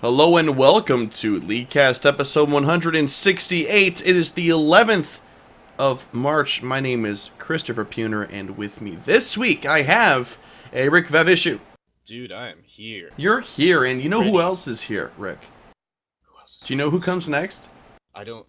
Hello and welcome to LeagueCast episode 168. It is the 11th of March. My name is Christopher Puner, and with me this week I have a Rick Vavishu. Dude, I am here. You're here, and you know who else is here, Rick? Who else is Do you know who comes next? I don't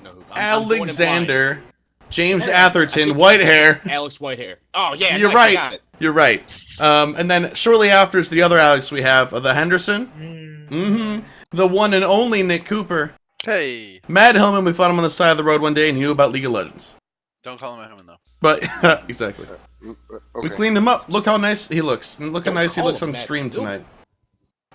know who. Alexander James Atherton, white hair. Alex Whitehair. Oh yeah, You're nice, right. I got it. You're right. And then shortly after is the other Alex we have, the Henderson. The one and only Nick Cooper. Hey! Matt Hillman, we found him on the side of the road one day and he knew about League of Legends. Don't call him Hillman, though. But, exactly. Okay. We cleaned him up. Look how nice he looks. And look how nice he looks on Matt stream Hillman.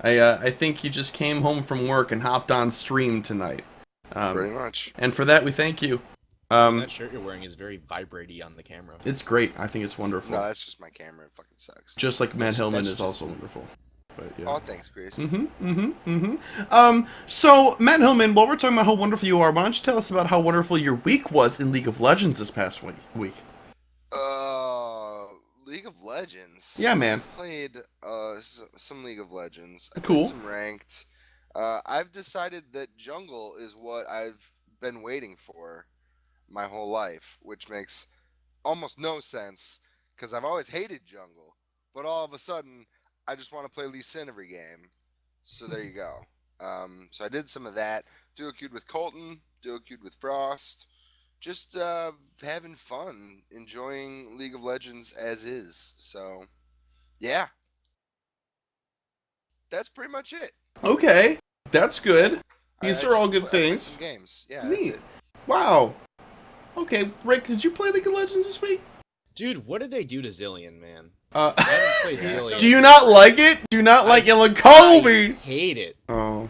tonight. I think he just came home from work and hopped on stream tonight. Pretty much. And for that, we thank you. That shirt you're wearing is very vibraty on the camera. It's great. I think it's wonderful. No, that's just my camera. It fucking sucks. Just like Matt Hillman that's is just also me. wonderful. But, yeah. Oh, thanks, Chris. So, Matt Hillman, while we're talking about how wonderful you are, why don't you tell us about how wonderful your week was in League of Legends this past week? League of Legends. Yeah, man. Played some League of Legends. I Cool. played some ranked. I've decided that jungle is what I've been waiting for my whole life, which makes almost no sense because I've always hated jungle, but all of a sudden I just want to play Lee Sin every game. So there you go. So I did some of that. Duo queued with Colton, duo queued with Frost. Just having fun, enjoying League of Legends as is. So, yeah. That's pretty much it. Okay, that's good. These are all good I played things. some games. Yeah, that's Neat. it. Wow. Okay, Rick, did you play League of Legends this week? Dude, what did they do to Zillion, man? I haven't played Zillion. Do you not like it? Do you not like Yellow I Kobe? hate it. Oh.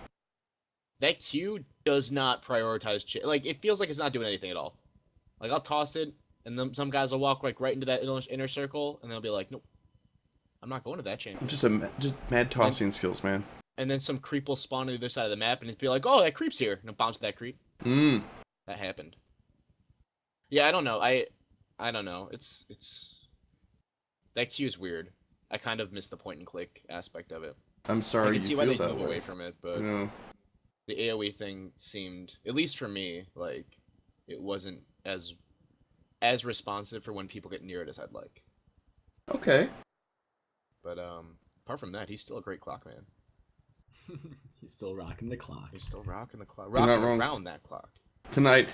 That Q does not prioritize like, it feels like it's not doing anything at all. Like, I'll toss it, and then some guys will walk, like, right into that inner circle, and they'll be like, nope, I'm not going to that champion. Just mad tossing skills, man. And then some creep will spawn on the other side of the map, and it'll be like, oh, that creep's here, and it'll bounce that creep. That That happened. Yeah, I don't know. I don't know. It's that Q is weird. I kind of miss the point and click aspect of it. I'm sorry I you can see feel why they that move way. away from it, but Yeah. the AoE thing seemed, at least for me, like it wasn't as responsive for when people get near it as I'd like. Okay. But apart from that, he's still a great clock man. He's still rocking the clock. He's still rocking the clock, You're not rocking wrong. around that clock. Tonight.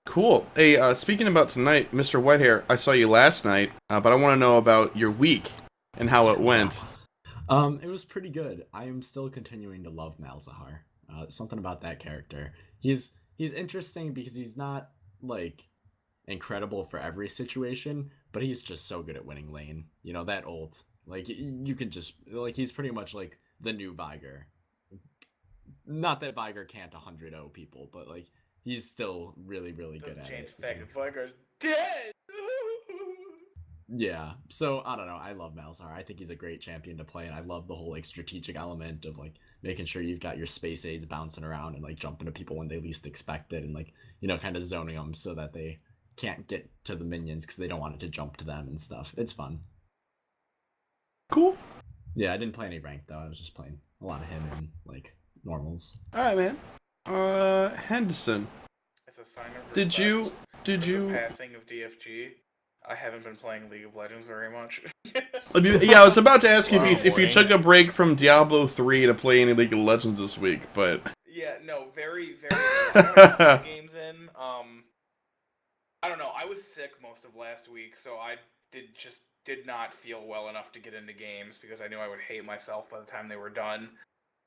Cool. Hey, speaking about tonight, Mr. Whitehair, I saw you last night, but I want to know about your week and how it went. It was pretty good. I am still continuing to love Malzahar. Something about that character. He's interesting because he's not like incredible for every situation, but he's just so good at winning lane. You know, that ult. Like you can just like he's pretty much like the new Viger. Not that Viger can't 100-0 people, but like he's still really, really good at Change it. the fact that Vigar's dead. Yeah, so I don't know. I love Malzahar. I think he's a great champion to play, and I love the whole like strategic element of like making sure you've got your space aids bouncing around and like jumping to people when they least expect it, and like kind of zoning them so that they can't get to the minions because they don't want it to jump to them and stuff. It's fun. Cool. Yeah, I didn't play any ranked though. I was just playing a lot of him and like normals. All right, man. Henderson. As a sign of Did respect you for the passing of DFG, I haven't been playing League of Legends very much. Yeah, I was about to ask you if you Boring. took a break from Diablo 3 to play any League of Legends this week, but Yeah, no, very, very. I don't know games in. I don't know. I was sick most of last week, so I did not feel well enough to get into games because I knew I would hate myself by the time they were done.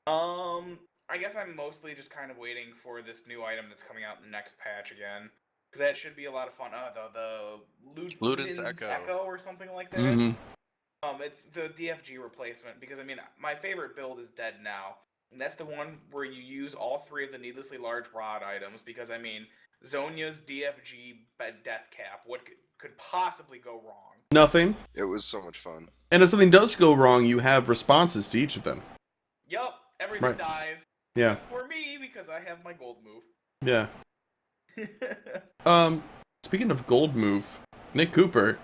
I guess I'm mostly just kind of waiting for this new item that's coming out in the next patch again. Because that should be a lot of fun. The Luden's Luden's Echo. or something like that. Mhm. It's the DFG replacement, because, I mean, my favorite build is Dead Now. And that's the one where you use all three of the needlessly large rod items, because, I mean, Zhonya's DFG death cap, what could possibly go wrong? nothing. It was so much fun. And if something does go wrong, you have responses to each of them. Yup, everything Right. dies. Yeah. Except for me, because I have my gold move. Yeah. Speaking of gold move, Nick Cooper.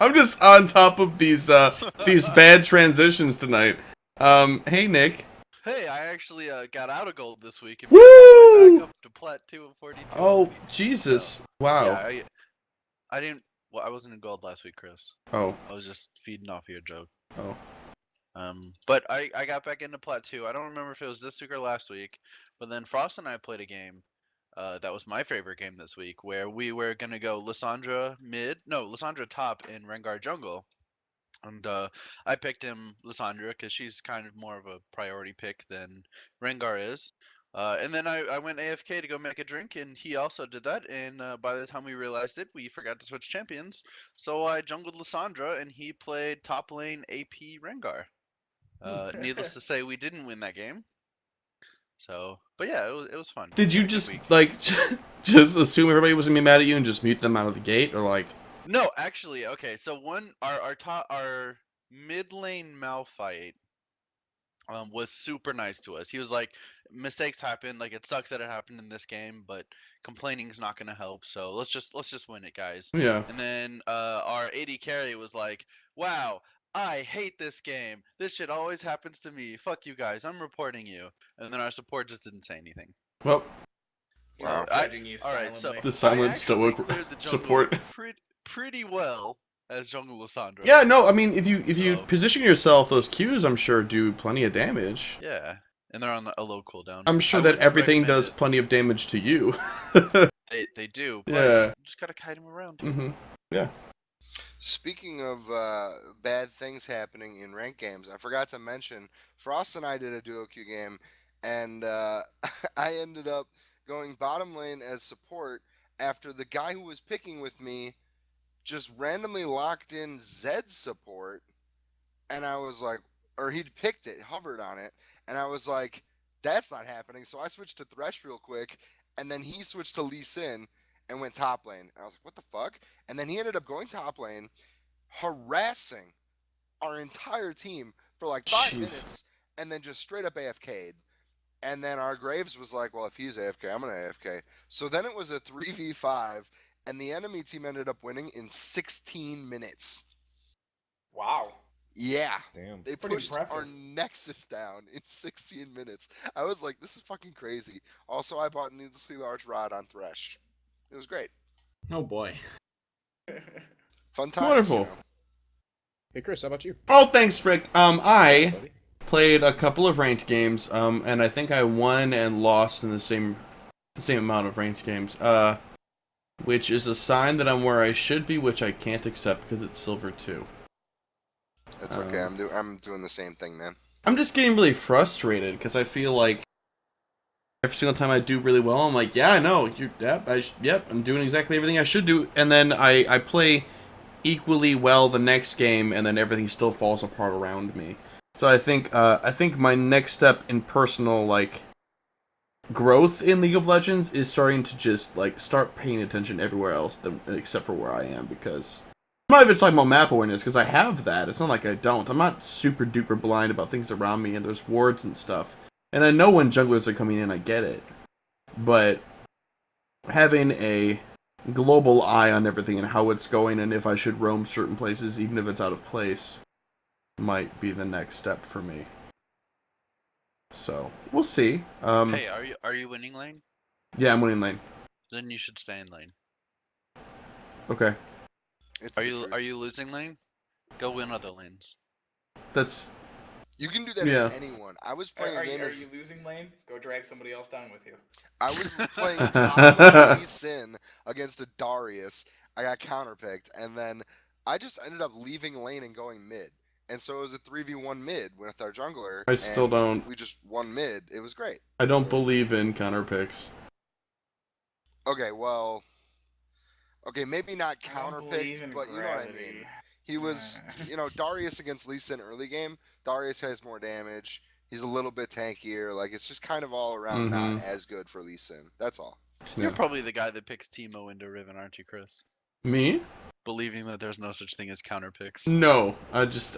I'm just on top of these bad transitions tonight. Hey Nick. Hey, I actually got out of gold this week and Woo! made it all the way back up to plat 2 and 42. Oh, Jesus. Wow. Yeah, I didn't. Well, I wasn't in gold last week, Chris. Oh. I was just feeding off your joke. Oh. But I got back into plat 2. I don't remember if it was this week or last week, but then Frost and I played a game. That was my favorite game this week, where we were gonna go Lissandra top and Rengar jungle. And I picked him Lissandra because she's kind of more of a priority pick than Rengar is. And then I went AFK to go make a drink, and he also did that. And by the time we realized it, we forgot to switch champions. So I jungled Lissandra, and he played top lane AP Rengar. Needless to say, we didn't win that game. So, but yeah, it was fun. Did you Good just, week. like, just assume everybody was going to be mad at you and just mute them out of the gate? Or, like... No, actually, okay. So our mid lane Malphite was super nice to us. He was like, mistakes happen. Like, it sucks that it happened in this game, but complaining is not gonna help. So let's just win it, guys. Yeah. And then our AD carry was like, wow, I hate this game. This shit always happens to me. Fuck you guys. I'm reporting you. And then our support just didn't say anything. Well, So Wow. Judging you all right, so silently. the silent I actually stoic cleared the jungle support. pretty well as jungle Lissandra. Yeah, no, I mean, if you So- position yourself, those Qs, I'm sure, do plenty of damage. Yeah, and they're on a low cooldown. I'm sure I that wouldn't everything recommend does it. plenty of damage to you. They do, but Yeah. you just gotta kite them around. Hmm. Yeah. Speaking of bad things happening in ranked games, I forgot to mention Frost and I did a duo queue game, and I ended up going bottom lane as support after the guy who was picking with me just randomly locked in Zed's support, and I was like, or he'd picked it, hovered on it, and I was like, that's not happening. So I switched to Thresh real quick, and then he switched to Lee Sin and went top lane. And I was like, what the fuck? And then he ended up going top lane, harassing our entire team for like 5 Jeez. minutes, and then just straight up AFK'd. And then our Graves was like, well, if he's AFK, I'm going to AFK. So then it was a 3v5, and the enemy team ended up winning in 16 minutes. Wow. Yeah. Damn. They Pretty pushed our impressive. Nexus down in 16 minutes. I was like, this is fucking crazy. Also, I bought a needlessly large rod on Thresh. It was great. Oh boy. Fun times. Wonderful. You know? Hey, Chris, how about you? Oh, thanks, Rick. I Buddy? played a couple of ranked games, and I think I won and lost in the same amount of ranked games. Which is a sign that I'm where I should be, which I can't accept because it's silver 2. It's okay. I'm doing the same thing, man. I'm just getting really frustrated because I feel like every single time I do really well, I'm like, yeah, I know, I'm doing exactly everything I should do, and then I play equally well the next game, and then everything still falls apart around me. So I think my next step in personal growth in League of Legends is starting to just start paying attention everywhere else except for where I am, because I'm not even talking about map awareness, because I have that. It's not like I don't. I'm not super duper blind about things around me, and there's wards and stuff. And I know when junglers are coming in, I get it. But having a global eye on everything and how it's going, and if I should roam certain places, even if it's out of place, might be the next step for me. So, we'll see. Hey, are you winning lane? Yeah, I'm winning lane. Then you should stay in lane. Okay. It's Are the you truth. losing lane? Go win other lanes. That's... You can do that Yeah. as anyone. I was playing Are a game you as losing lane? Go drag somebody else down with you. I was playing top Lee Sin against a Darius. I got counterpicked, and then I just ended up leaving lane and going mid. And so it was a 3v1 mid with our jungler. I still and don't- We just won mid. It was great. I don't So- believe in counter picks. Okay, well. Okay, maybe not I don't believe counterpicked, in but you know what I gravity. mean. He was, Darius against Lee Sin early game. Darius has more damage. He's a little bit tankier. Like, it's just kind of all around not as good for Lee Sin. That's all. Yeah. You're probably the guy that picks Teemo into Riven, aren't you, Chris? Me? Believing that there's no such thing as counter picks. No, I've just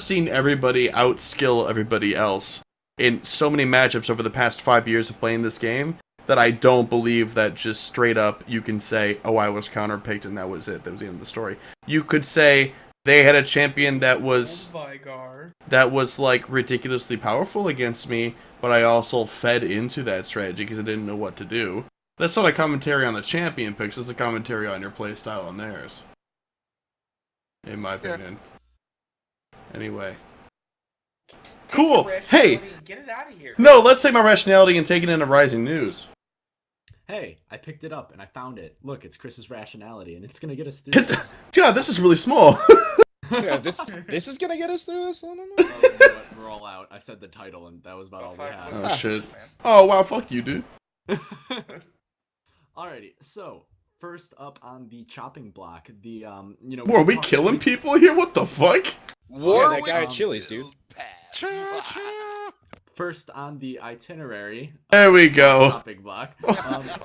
seen everybody outskill everybody else in so many matchups over the past 5 years of playing this game that I don't believe that just straight up you can say, oh, I was counterpicked and that was it. That was the end of the story. You could say they had a champion that was Vigar. like ridiculously powerful against me, but I also fed into that strategy because I didn't know what to do. That's not a commentary on the champion picks, it's a commentary on your playstyle and theirs. In my opinion. Anyway. Take your Cool. Hey! rationality and get it out of here. No, let's take my rationality and take it into Rising News. Hey, I picked it up and I found it. Look, it's Chris's rationality, and it's gonna get us through It's, this. God, this is really small. Yeah, this is gonna get us through this. I don't know. Oh, you know what? We're all out. I said the title, and that was about all we had. Oh, shit. Oh, wow, fuck you, dude. Alrighty, so first up on the chopping block, the you know. Whoa, are we talked- killing people here? What the fuck? that guy at Chili's, dude. First on the itinerary. There we go. Chopping block.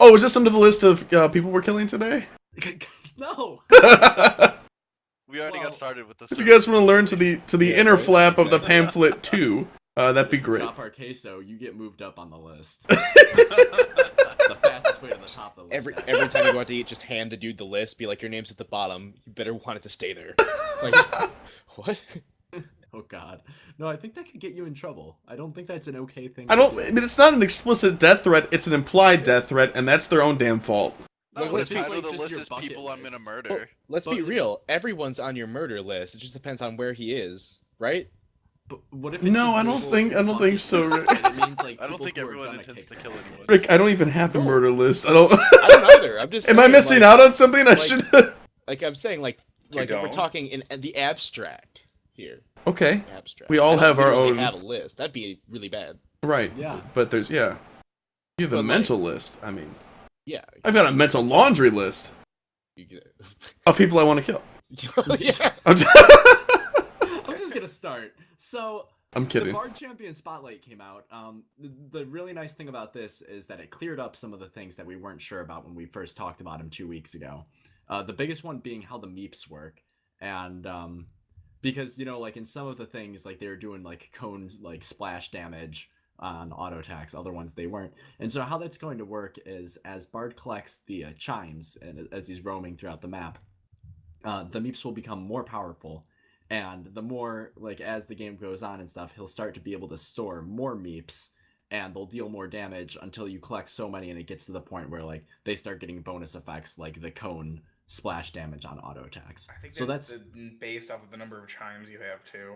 Oh, is this under the list of people we're killing today? No. We already Well, got started with this. If you guys want to learn to the inner flap of the pamphlet too, that'd be If you great. Drop our queso, you get moved up on the list. It's the fastest way to the top of the list. Every time you go out to eat, just hand the dude the list. Be like, your name's at the bottom. You better want it to stay there. Like, what? Oh God, no! I think that could get you in trouble. I don't think that's an okay thing. I to don't. do. I mean, it's not an explicit death threat. It's an implied death threat, and that's their own damn fault. No, Let's the be- title of the just list your is bucket people I'm gonna list. murder. Well, let's be But- real. Everyone's on your murder list. It just depends on where he is, right? But what if? It's No, just I don't people think- I don't bucket think so, list, Rick. and it means, like, I don't people think who are everyone gonna intends to kick kill them. anyone. Rick, I don't even have a No. murder list. I don't. I don't either. I'm just. Am I saying, missing like- out on something? I like- should. Like I'm saying, like You if we're don't? talking in the abstract here. Okay. Abstract. We all I don't have our literally own- Have a list. That'd be really bad. Right. Yeah. But there's You have a But, like- mental list. I mean, Yeah. I've got a mental laundry list You get of people I want to kill. yeah. I'm I'm just gonna start. So I'm the kidding. Bard Champion Spotlight came out. The really nice thing about this is that it cleared up some of the things that we weren't sure about when we first talked about him 2 weeks ago. The biggest one being how the meeps work, and because like in some of the things, like they were doing like cones, like splash damage on auto attacks, other ones they weren't. And so how that's going to work is as Bard collects the chimes and as he's roaming throughout the map, the meeps will become more powerful. And the more, like, as the game goes on and stuff, he'll start to be able to store more meeps, and they'll deal more damage until you collect so many, and it gets to the point where, like, they start getting bonus effects, like the cone splash damage on auto attacks. I think So that's based off of the number of chimes you have too.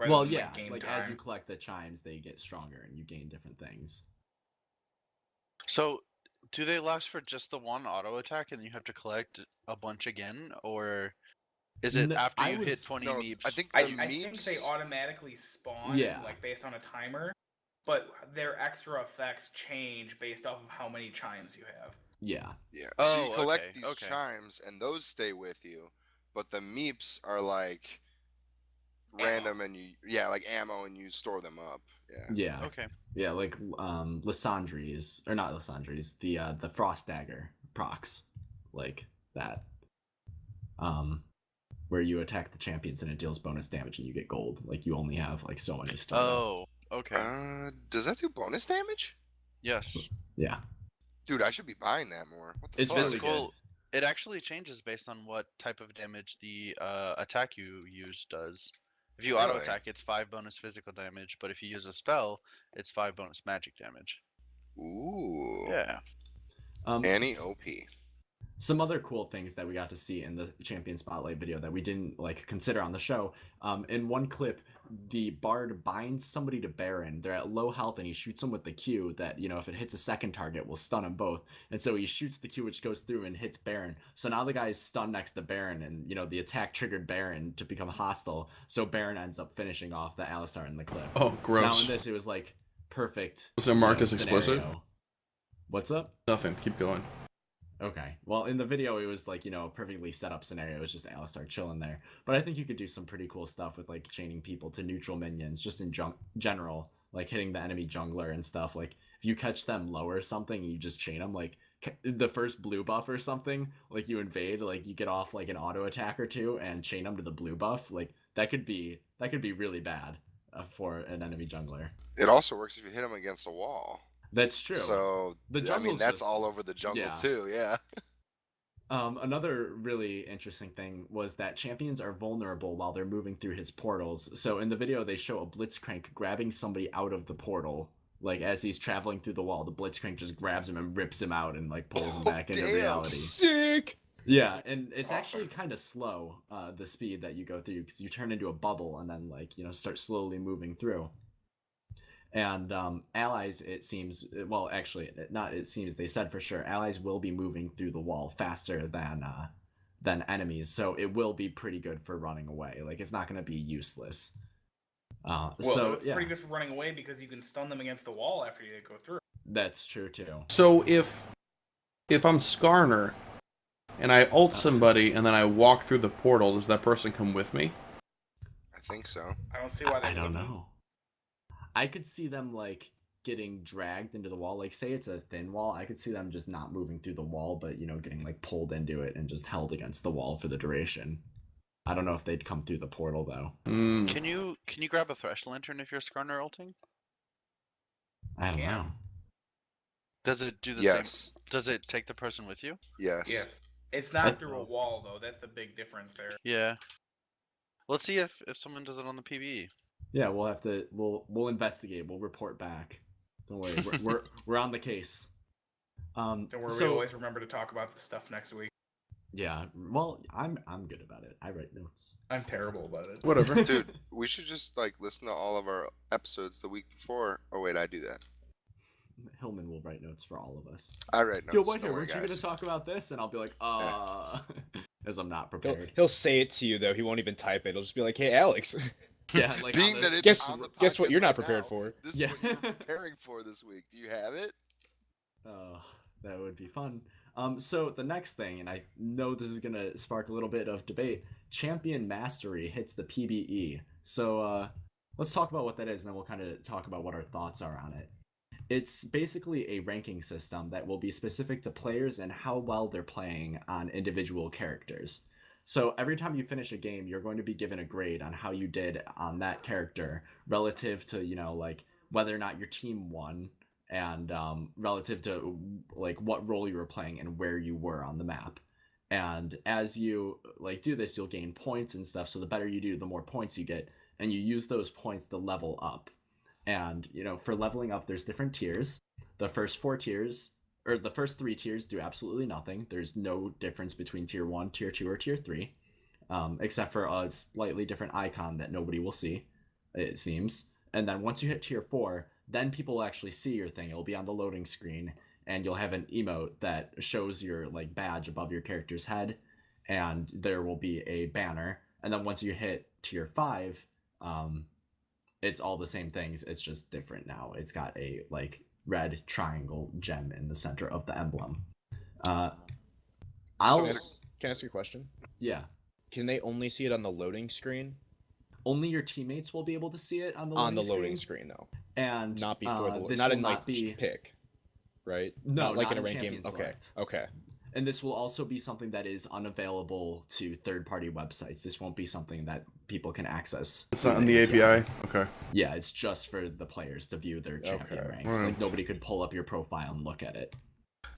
rather well, than, yeah, game like, time. as you collect the chimes, they get stronger, and you gain different things. So, do they last for just the one auto attack and you have to collect a bunch again, or is it No, after I you was- hit 20 No, meeps? I think I the think they meeps. automatically spawn, Yeah. like based on a timer, but their extra effects change based off of how many chimes you have. Yeah. Yeah. So Oh, you collect okay, these okay. chimes, and those stay with you, but the meeps are like random, and like ammo, and you store them up. Yeah. Yeah. Okay. Yeah, like, Lysandres, or not Lysandres, the Frost Dagger procs, like that. Where you attack the champions and it deals bonus damage and you get gold. Like, you only have, like, so many stored up. Oh, okay. Does that do bonus damage? Yes. Yeah. Dude, I should be buying that more. What the It's Oh, fuck? that's really cool. It actually changes based on what type of damage the attack you use does. If you auto Really? attack, it's 5 bonus physical damage, but if you use a spell, it's 5 bonus magic damage. Ooh. Yeah. Annie s- OP. Some other cool things that we got to see in the Champion Spotlight video that we didn't, like, consider on the show. In one clip, the Bard binds somebody to Baron. They're at low health, and he shoots them with the Q that, if it hits a second target, will stun them both. And so he shoots the Q, which goes through and hits Baron. So now the guy's stunned next to Baron, and, the attack triggered Baron to become hostile. So Baron ends up finishing off the Alistar in the clip. Oh, Now gross. in this, it was, like, perfect. Was it marked as scenario. explicit? What's up? Nothing. Keep going. Okay. Well, in the video, it was like, a perfectly set up scenario. It was just Alistar chilling there. But I think you could do some pretty cool stuff with, like, chaining people to neutral minions, just in general, like hitting the enemy jungler and stuff. Like, if you catch them low or something, you just chain them, like, the first blue buff or something, like, you invade, like, you get off, like, an auto attack or two and chain them to the blue buff. Like, that could be really bad for an enemy jungler. It also works if you hit them against a wall. That's true. So, The I mean, jungle's that's just- all over the jungle yeah. too. Yeah. Another really interesting thing was that champions are vulnerable while they're moving through his portals. So in the video, they show a Blitzcrank grabbing somebody out of the portal. Like, as he's traveling through the wall, the Blitzcrank just grabs him and rips him out and, like, pulls him back into damn. reality. Sick. Yeah, and it's Awesome. actually kind of slow, the speed that you go through, because you turn into a bubble and then, like, start slowly moving through. And allies, it seems, well, actually, not it seems, they said for sure, allies will be moving through the wall faster than enemies, so it will be pretty good for running away. Like, it's not going to be useless. Well, So, it's yeah, pretty good for running away because you can stun them against the wall after you go through. that's true, too. So if I'm Skarner and I ult somebody and then I walk through the portal, does that person come with me? I think so. I don't see why they I don't wouldn't. know. I could see them, like, getting dragged into the wall. Like, say it's a thin wall, I could see them just not moving through the wall, but, getting, like, pulled into it and just held against the wall for the duration. I don't know if they'd come through the portal, though. Mm. Can you grab a Thresh Lantern if you're Skarner ulting? I don't Can. know. Does it do the Yes. same? Does it take the person with you? Yes. Yes. It's I- not through a wall though. That's the big difference there. Yeah. Let's see if someone does it on the PvE. Yeah, we'll have to. We'll investigate. We'll report back. Don't worry, we're on the case. Don't worry, we So always remember to talk about this stuff next week. yeah, well, I'm good about it. I write notes. I'm terrible about it. Whatever. Dude, we should just like listen to all of our episodes the week before. Oh wait, I do that. Hillman will write notes for all of us. I write notes. Yo, Don't what here? worry, Weren't you gonna guys. talk about this? And I'll be like, as I'm not He'll, prepared. he'll say it to you though. He won't even type it. He'll just be like, "Hey, Alex." Yeah, like Being on that the- it's Guess- on the guess what podcast you're not right prepared now, for. This is Yeah. what you're preparing for this week. Do you have it? That would be fun. So the next thing, and I know this is gonna spark a little bit of debate. Champion Mastery hits the PBE. So let's talk about what that is, and then we'll kind of talk about what our thoughts are on it. It's basically a ranking system that will be specific to players and how well they're playing on individual characters. So every time you finish a game, you're going to be given a grade on how you did on that character relative to, like whether or not your team won, and relative to like what role you were playing and where you were on the map. And as you like do this, you'll gain points and stuff. So the better you do, the more points you get, and you use those points to level up. And for leveling up, there's different tiers. The first 4 tiers, or the first 3 tiers, do absolutely nothing. There's no difference between tier 1, tier 2, or tier 3, except for a slightly different icon that nobody will see, it seems. And then once you hit tier 4, then people will actually see your thing. It'll be on the loading screen, and you'll have an emote that shows your like badge above your character's head, and there will be a banner. And then once you hit tier 5, it's all the same things. It's just different now. It's got a like red triangle gem in the center of the emblem. I'll Can I ask you a question? yeah. Can they only see it on the loading screen? Only your teammates will be able to see it on the On loading the loading screen, screen though, and not before the this not will in not like be pick, right? No, not like not in a in ranked game. Champion Okay, Select. okay. And this will also be something that is unavailable to third-party websites. This won't be something that people can access. It's not through in the API? Okay. Yeah, it's just for the players to view their champion Okay. ranks. Alright. Like nobody could pull up your profile and look at it.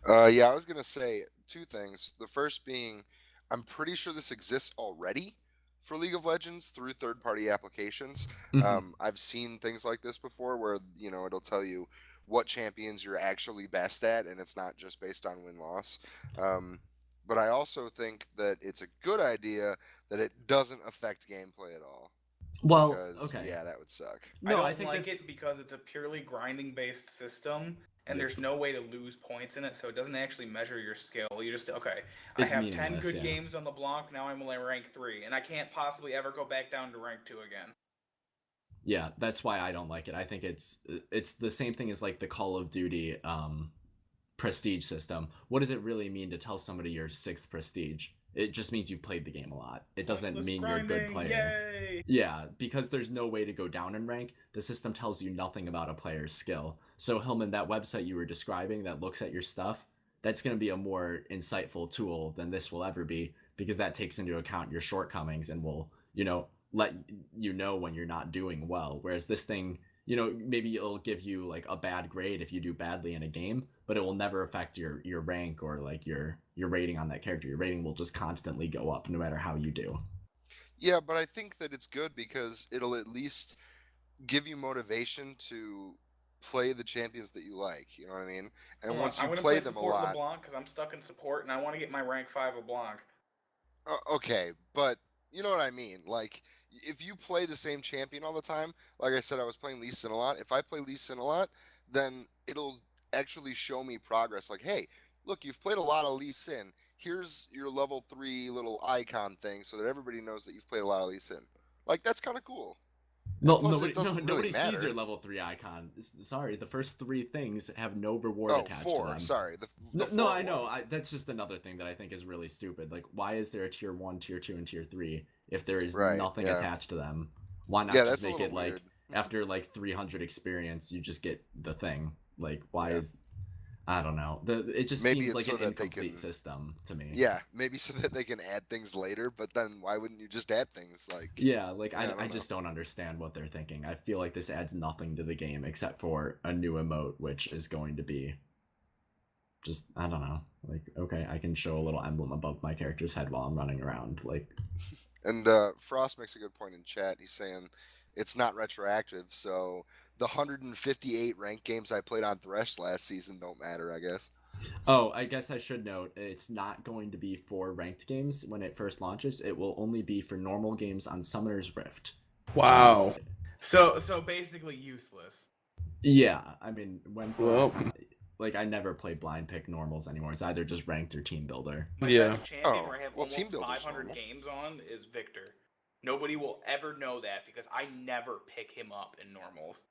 Yeah, I was gonna say 2 things. The first being, I'm pretty sure this exists already for League of Legends through third-party applications. I've seen things like this before, where it'll tell you what champions you're actually best at, and it's not just based on win-loss. But I also think that it's a good idea that it doesn't affect gameplay at all. Well, Because, okay. yeah, that would suck. No, I don't like that's... it because it's a purely grinding-based system, and Yep. there's no way to lose points in it, so it doesn't actually measure your skill. You just okay. It's I have 10 meaningless, good yeah. games on the block. Now I'm only rank 3, and I can't possibly ever go back down to rank 2 again. Yeah, that's why I don't like it. I think it's the same thing as like the Call of Duty prestige system. What does it really mean to tell somebody you're 6th prestige? It just means you've played the game a lot. It doesn't Pointless mean you're a good grinding, player. Yay! Yeah, because there's no way to go down in rank, the system tells you nothing about a player's skill. So Hillman, that website you were describing that looks at your stuff, that's going to be a more insightful tool than this will ever be, because that takes into account your shortcomings and will, let you know when you're not doing well. Whereas this thing, maybe it'll give you like a bad grade if you do badly in a game, but it will never affect your rank or like your rating on that character. Your rating will just constantly go up no matter how you do. Yeah, but I think that it's good because it'll at least give you motivation to play the champions that you like. You know what I mean? And Hold on, once you I'm gonna play play them a support lot, LeBlanc because I'm stuck in support and I want to get my rank 5 LeBlanc. okay, but you know what I mean. Like, if you play the same champion all the time, like I said, I was playing Lee Sin a lot. If I play Lee Sin a lot, then it'll actually show me progress. Like, hey, look, you've played a lot of Lee Sin. Here's your level 3 little icon thing so that everybody knows that you've played a lot of Lee Sin. Like, that's kind of cool. And No, plus, it doesn't really nobody sees matter. your level 3 icon. Sorry, the first 3 things have no reward Oh, attached to 4. them. Sorry. No, The no, 4 I know. one. That's just another thing that I think is really stupid. Like, why is there a tier 1, tier 2, and tier 3 if there is Right, nothing yeah. attached to them? Why not Yeah, just that's a make little it like weird. after like 300 experience, you just get the thing? Like, why Yeah. is I don't know. It just Maybe seems it's like so an that they incomplete can. system to me. Yeah, maybe so that they can add things later, but then why wouldn't you just add things? Like, Yeah, like yeah, I don't I know. just don't understand what they're thinking. I feel like this adds nothing to the game except for a new emote, which is going to be just I don't know. Like, okay, I can show a little emblem above my character's head while I'm running around. Like, And Frost makes a good point in chat. He's saying it's not retroactive, so the 158 ranked games I played on Thresh last season don't matter, I guess. oh, I guess I should note it's not going to be for ranked games when it first launches. It will only be for normal games on Summoner's Rift. Wow. So basically useless. Yeah, I mean, when's the Well, last time? Like, I never play blind pick normals anymore. It's either just ranked or team builder. My Yeah. best champion Oh, where I have well, Team almost Builder's 500 normal. games on is Victor. Nobody will ever know that because I never pick him up in normals.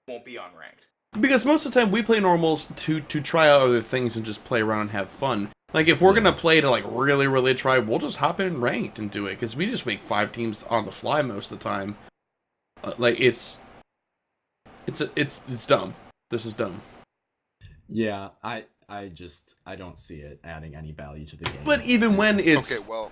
Won't be on ranked. Because most of the time we play normals to try out other things and just play around and have fun. Like if we're gonna play to like really try, we'll just hop in ranked and do it because we just make 5 teams on the fly most of the time. Like it's dumb. This is dumb. Yeah, I don't see it adding any value to the game. But even when it's Okay, well-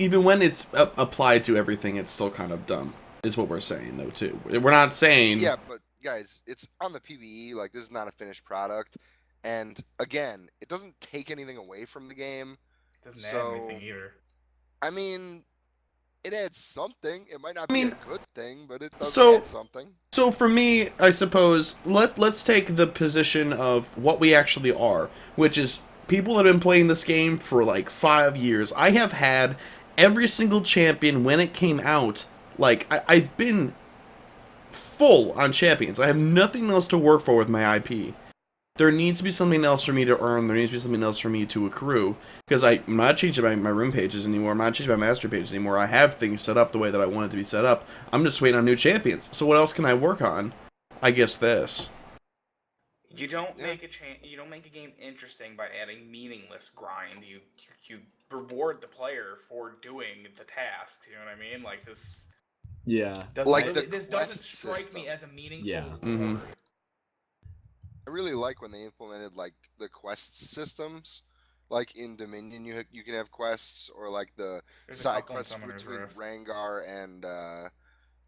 applied to everything, it's still kind of dumb. Is what we're saying though too. We're not saying Yeah, but guys, it's on the PvE. Like, this is not a finished product. And again, it doesn't take anything away from the game. Doesn't So- add anything either. I mean, it adds something. It might not I be mean, a good thing, but it does so- add something. So for me, I suppose let's take the position of what we actually are, which is people that have been playing this game for like 5 years. I have had every single champion when it came out. Like I've been full on champions. I have nothing else to work for with my IP. There needs to be something else for me to earn. There needs to be something else for me to accrue. Because I'm not changing my room pages anymore. I'm not changing my master pages anymore. I have things set up the way that I want it to be set up. I'm just waiting on new champions. So what else can I work on? I guess this. You don't Yeah. make you don't make a game interesting by adding meaningless grind. You reward the player for doing the tasks. You know what I mean? Like this yeah, doesn't Like really, the this doesn't quest strike system. me as a meaningful Yeah. Mhm. reward. I really like when they implemented like the quest systems. Like in Dominion, you can have quests, or like the There's a side couple in quests Summoner's between Rift. Rangar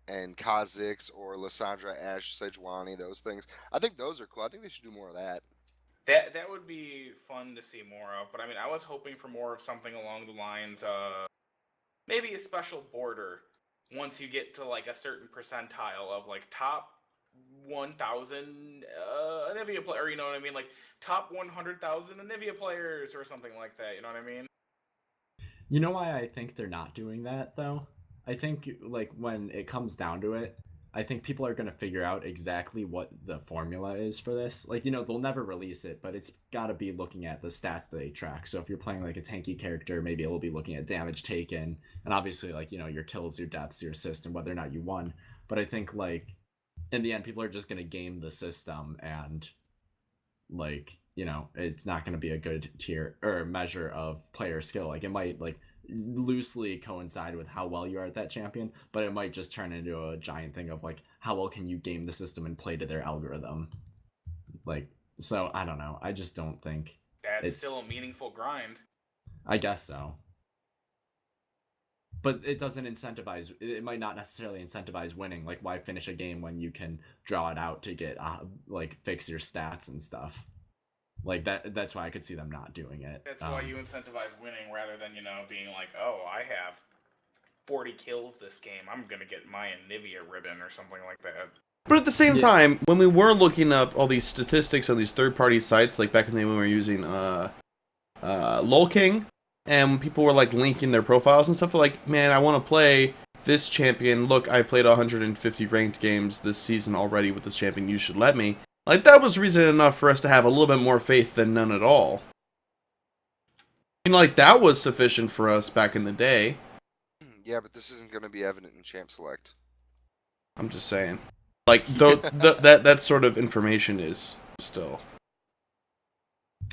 and Kha'Zix, or Lissandra, Ashe, Sejuani. Those things. I think those are cool. I think they should do more of that. That would be fun to see more of, but I mean, I was hoping for more of something along the lines of maybe a special border once you get to like a certain percentile of like top 1,000 Anivia player, you know what I mean? Like top 100,000 Anivia players or something like that, you know what I mean? You know why I think they're not doing that though? I think like when it comes down to it, I think people are gonna figure out exactly what the formula is for this. Like, they'll never release it, but it's gotta be looking at the stats that they track. So if you're playing like a tanky character, maybe it'll be looking at damage taken, and obviously like, your kills, your deaths, your assist, and whether or not you won. But I think like in the end, people are just gonna game the system, and like, it's not gonna be a good tier or measure of player skill. Like, it might like loosely coincide with how well you are at that champion, but it might just turn into a giant thing of like how well can you game the system and play to their algorithm. Like, so I don't know. I just don't think That's It's- still a meaningful grind. I guess so. but it doesn't incentivize. It might not necessarily incentivize winning. Like, why finish a game when you can draw it out to get like fix your stats and stuff? Like that's why I could see them not doing it. That's why you incentivize winning rather than, being like, oh, I have 40 kills this game. I'm going to get my Anivia ribbon or something like that. But at the same time, when we were looking up all these statistics on these third-party sites, like back in the day when we were using LOL King, and people were like linking their profiles and stuff, like, man, I want to play this champion. Look, I played 150 ranked games this season already with this champion. You should let me. Like, that was reason enough for us to have a little bit more faith than none at all. And, like, that was sufficient for us back in the day. Yeah, but this isn't going to be evident in Champ Select. I'm just saying. Like, that sort of information is still...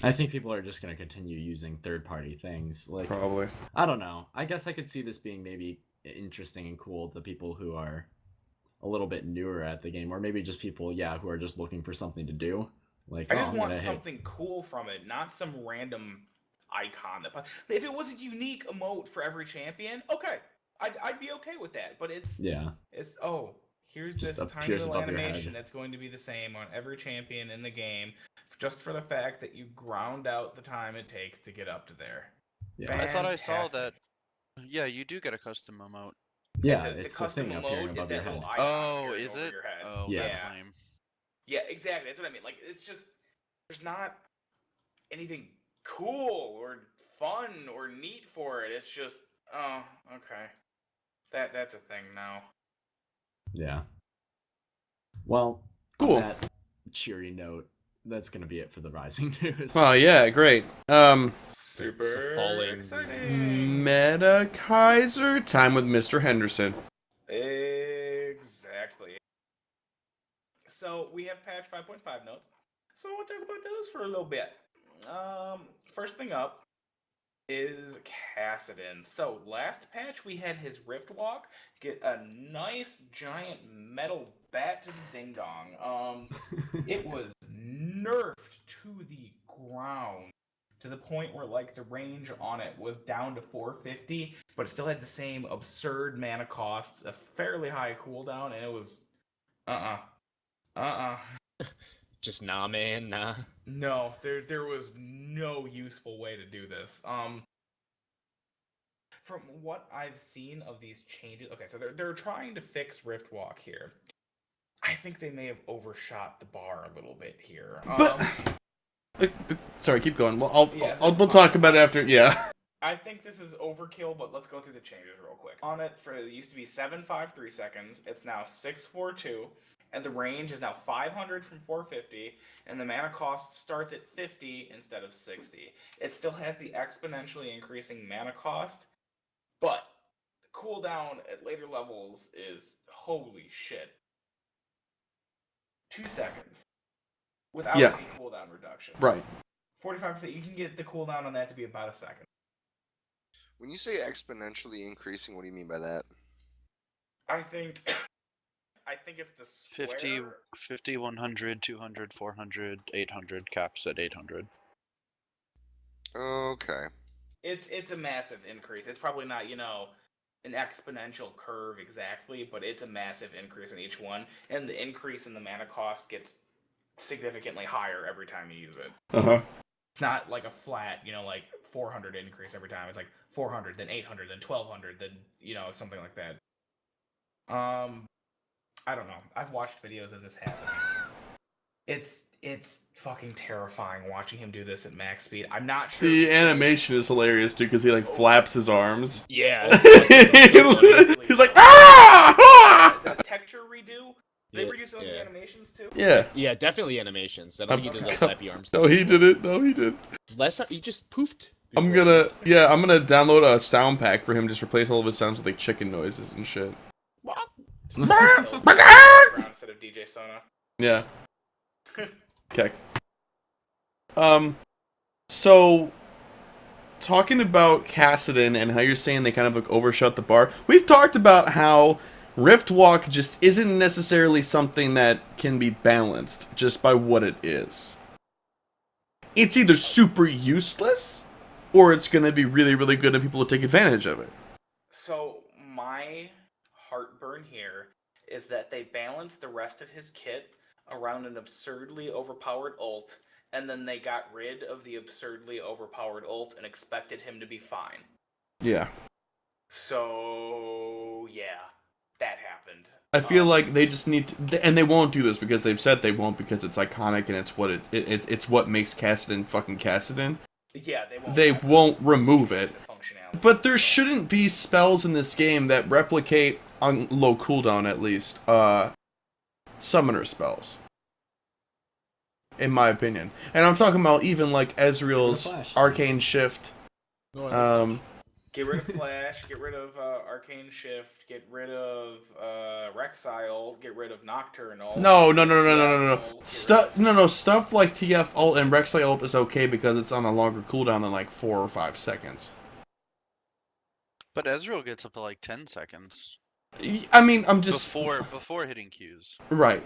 I think people are just going to continue using third-party things. Like, Probably. I don't know. I guess I could see this being maybe interesting and cool to people who are a little bit newer at the game, or maybe just people, who are just looking for something to do. Like, I just want something cool from it, not some random icon. If it was a unique emote for every champion, okay, I'd be okay with that. But it's here's just this tiny little animation that's going to be the same on every champion in the game, just for the fact that you ground out the time it takes to get up to there. Yeah. I thought I saw that. Yeah, you do get a custom emote. Yeah, the it's the custom thing appearing emote is above that your head. little icon Oh, appearing is over it? your head. Oh, Yeah. that's lame. Yeah, exactly. That's what I mean. Like, it's just there's not anything cool or fun or neat for it. It's just, oh, okay, that's a thing now. Yeah. Well, Cool. on that cheery note, that's gonna be it for the Rising news. Oh, yeah, great. Super falling exciting. Meta Kaiser, time with Mr. Henderson. Exactly. So we have patch 5.5 notes. So we'll talk about those for a little bit. First thing up is Kassadin. So last patch we had his Rift Walk get a nice giant metal bat to the ding dong. It was nerfed to the ground to the point where like the range on it was down to 450, but it still had the same absurd mana cost, a fairly high cooldown, and it was Just nah, man, nah. No, there was no useful way to do this. From what I've seen of these changes, okay, so they're trying to fix Rift Walk here. I think they may have overshot the bar a little bit here. Sorry, keep going. Well, we'll fine. talk about it after. Yeah. I think this is overkill, but let's go through the changes real quick. On it, it used to be 753 seconds. It's now 642, and the range is now 500 from 450, and the mana cost starts at 50 instead of 60. It still has the exponentially increasing mana cost, but the cooldown at later levels is holy shit. 2 seconds without any cooldown reduction. Right. 45%. You can get the cooldown on that to be about a second. When you say exponentially increasing, what do you mean by that? I think it's the square. 50, 100, 200, 400, 800, caps at 800. Okay. It's a massive increase. It's probably not, an exponential curve exactly, but it's a massive increase in each one, and the increase in the mana cost gets significantly higher every time you use it. Uh-huh. It's not like a flat, like 400 increase every time. It's like 400, then 800, then 1200, then, something like that. I don't know. I've watched videos of this happening. It's fucking terrifying watching him do this at max speed. I'm not sure. The animation is hilarious too, because he like flaps his arms. Yeah. It's so funny. He's like, ah! Is that a texture redo? They redo some of these animations too? Yeah. Yeah, definitely animations. I don't think he did the flappy arms. No, he did it. No, he did. Last time, he just poofed. I'm gonna download a sound pack for him. Just replace all of his sounds with like chicken noises and shit. Instead of DJ Sona. Yeah. Keck. So, talking about Kassadin and how you're saying they kind of like overshot the bar, we've talked about how Rift Walk just isn't necessarily something that can be balanced just by what it is. It's either super useless, or it's going to be really, really good and people will take advantage of it. So my heartburn here is that they balanced the rest of his kit around an absurdly overpowered ult, and then they got rid of the absurdly overpowered ult and expected him to be fine. Yeah. So yeah, that happened. I feel like they just need to, and they won't do this because they've said they won't because it's iconic and it's what it's what makes Kassadin fucking Kassadin. Yeah, They won't remove it. Functionality. But there shouldn't be spells in this game that replicate, on low cooldown at least, summoner spells. In my opinion. And I'm talking about even like Ezreal's Arcane Shift. Get rid of Flash, get rid of Arcane Shift, get rid of Rexile, get rid of Nocturnal. No. Stuff like TF ult and Rexile ult is okay because it's on a longer cooldown than like 4 or 5 seconds. But Ezreal gets up to like 10 seconds. I mean, I'm just before hitting Qs. Right.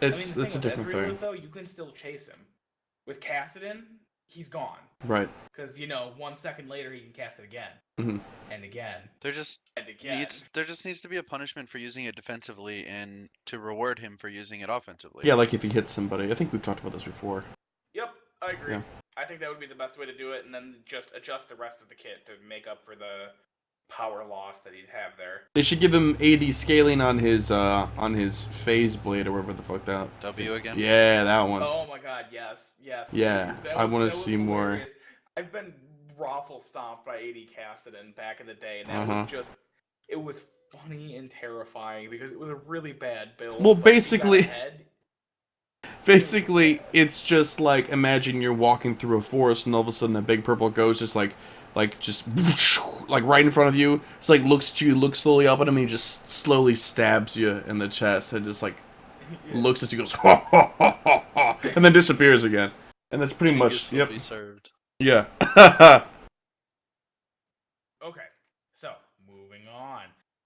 It's a different thing. Is, though, you can still chase him. With Kassadin, he's gone. Right. Because 1 second later he can cast it again. Mm-hmm. And again. There just needs to be a punishment for using it defensively and to reward him for using it offensively. Yeah, like if he hits somebody. I think we've talked about this before. Yep, I agree. Yeah. I think that would be the best way to do it, and then just adjust the rest of the kit to make up for the power loss that he'd have there. They should give him AD scaling on his phase blade or whatever the fuck that. W again? Yeah, that one. Oh my god, yes. Yeah, I want to see more. I've been raffle stomped by AD Kassadin back in the day, and that was just, it was funny and terrifying because it was a really bad build. Well, basically, it's just like, imagine you're walking through a forest and all of a sudden a big purple ghost just like right in front of you. Just like looks at you, looks slowly up at him, and he just slowly stabs you in the chest and just like looks at you, goes ha ha ha ha ha, and then disappears again. And that's pretty much will be served. Yeah. Okay, so moving on.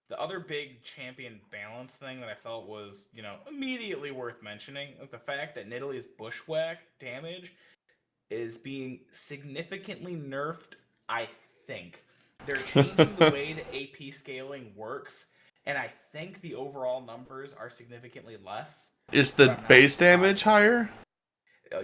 The other big champion balance thing that I felt was, immediately worth mentioning is the fact that Nidalee's bushwhack damage is being significantly nerfed, I think. They're changing the way the AP scaling works, and I think the overall numbers are significantly less. Is the base damage higher?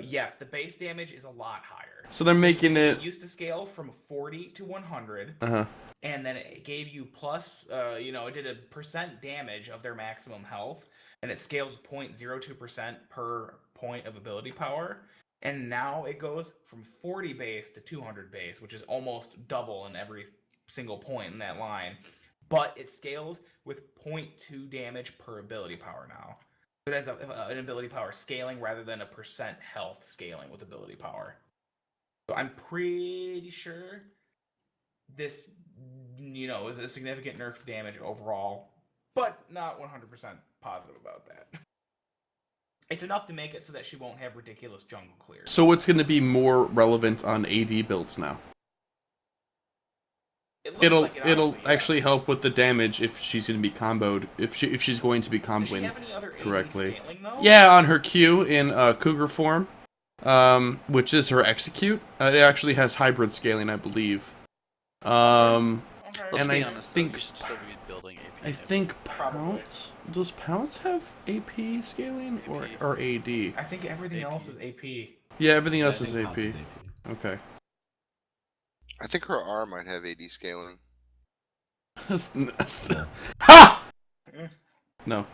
Yes, the base damage is a lot higher. So they're making it... It used to scale from 40 to 100. Uh-huh. And then it gave you plus, it did a percent damage of their maximum health. And it scaled 0.02% per point of ability power. And now it goes from 40 base to 200 base, which is almost double in every single point in that line. But it scales with 0.2 damage per ability power now. It has an ability power scaling rather than a percent health scaling with ability power. So I'm pretty sure this, is a significant nerf to damage overall, but not 100% positive about that. It's enough to make it so that she won't have ridiculous jungle clears. So it's going to be more relevant on AD builds now. It'll actually help with the damage if she's going to be comboed, if she's going to be comboing correctly. Yeah, on her Q in Cougar form, which is her execute. It actually has hybrid scaling, I believe. And I think Pounce, does Pounce have AP scaling or AD? I think everything else is AP. Yeah, everything else is AP. Okay. I think her R might have AD scaling. Ha! No.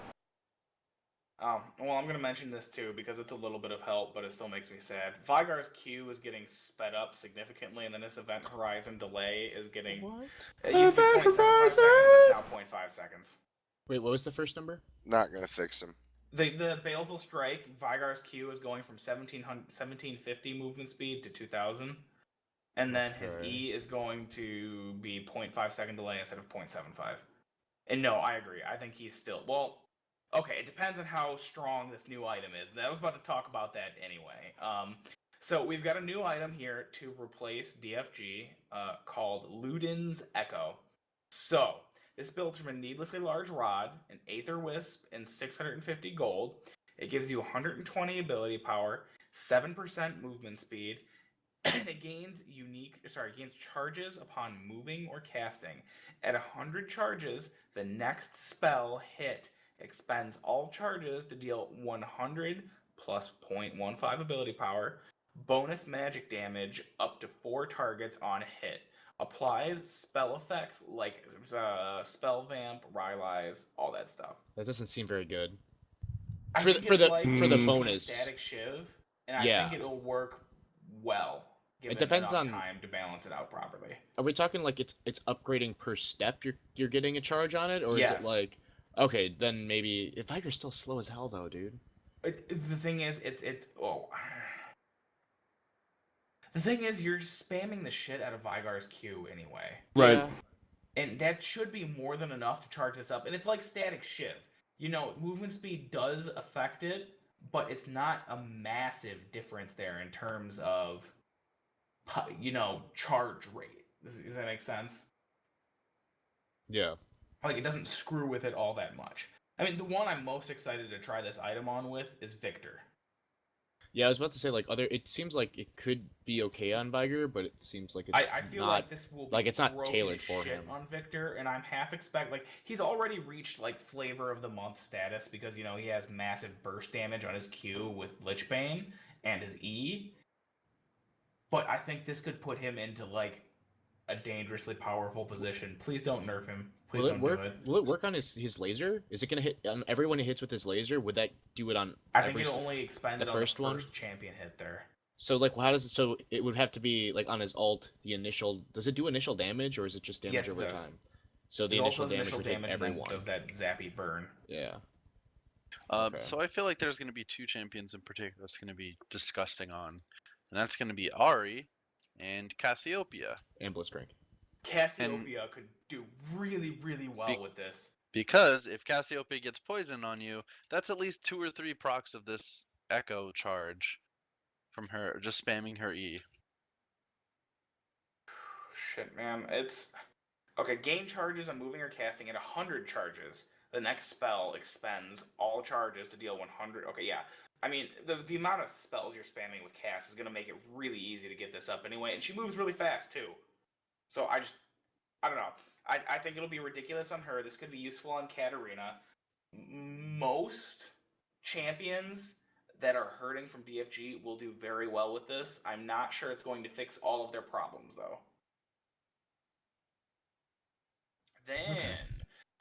Well, I'm going to mention this too because it's a little bit of help, but it still makes me sad. Vygar's Q is getting sped up significantly, and then this event horizon delay is getting... What? It used to be 0.75 seconds, it's now 0.5 seconds. Wait, what was the first number? Not going to fix him. The Baleful Strike, Vygar's Q is going from 1750 movement speed to 2000. And then his E is going to be 0.5 second delay instead of 0.75. And no, I agree. I think he's still... Well, okay, it depends on how strong this new item is. I was about to talk about that anyway. So we've got a new item here to replace DFG called Ludin's Echo. So, this builds from a needlessly large rod, an Aether Wisp, and 650 gold. It gives you 120 ability power, 7% movement speed, and it gains gains charges upon moving or casting. At 100 charges, the next spell hit expends all charges to deal 100 plus 0.15 ability power, bonus magic damage up to 4 targets on hit. Applies spell effects like spell vamp, Rylai's, all that stuff. That doesn't seem very good. I For think the it's for like the for the Mm. bonus. static shiv, and I Yeah. think it'll work well given depends enough on- time to balance it out properly. Are we talking like it's upgrading per step? You're getting a charge on it, or is Yes. it like okay then maybe if Viger's still slow as hell though, dude. The thing is, it's the thing is, you're spamming the shit out of Vygar's Q anyway, Right. Yeah. and that should be more than enough to charge this up. And it's like static shiv. You know, movement speed does affect it, but it's not a massive difference there in terms of, charge rate. Does that make sense? Yeah. Like, it doesn't screw with it all that much. I mean, the one I'm most excited to try this item on with is Victor. Yeah, I was about to say like it seems like it could be okay on Viger, but it seems like it's I feel not like this will be like it's not broken tailored as for shit him. on Victor, and I'm half like he's already reached like flavor of the month status because he has massive burst damage on his Q with Lichbane and his E. But I think this could put him into like a dangerously powerful position. Please don't nerf him. Please Will it don't work? do it. Will it work on his laser? Is it gonna hit on everyone he hits with his laser? Would that do it on? I think every it'll s- only expend the it on first the one? first champion hit there. So like, how does it? So it would have to be like on his ult. The initial does it do initial damage or is it just damage Yes, it over does. time? So the It initial also does damage would hit and then everyone. does that zappy burn. Yeah. Okay. So I feel like there's going to be 2 champions in particular that's going to be disgusting on, and that's going to be Ari and Cassiopeia. And Blitzcrank. Cassiopeia could do really, really well with this. Because if Cassiopeia gets poison on you, that's at least 2 or 3 procs of this Echo charge from her, just spamming her E. Shit, man. It's... Okay, gain charges on moving or casting at 100 charges. The next spell expends all charges to deal 100... Okay, yeah. I mean, the amount of spells you're spamming with cast is going to make it really easy to get this up anyway. And she moves really fast, too. So I don't know. I think it'll be ridiculous on her. This could be useful on Katarina. Most champions that are hurting from DFG will do very well with this. I'm not sure it's going to fix all of their problems, though. Then,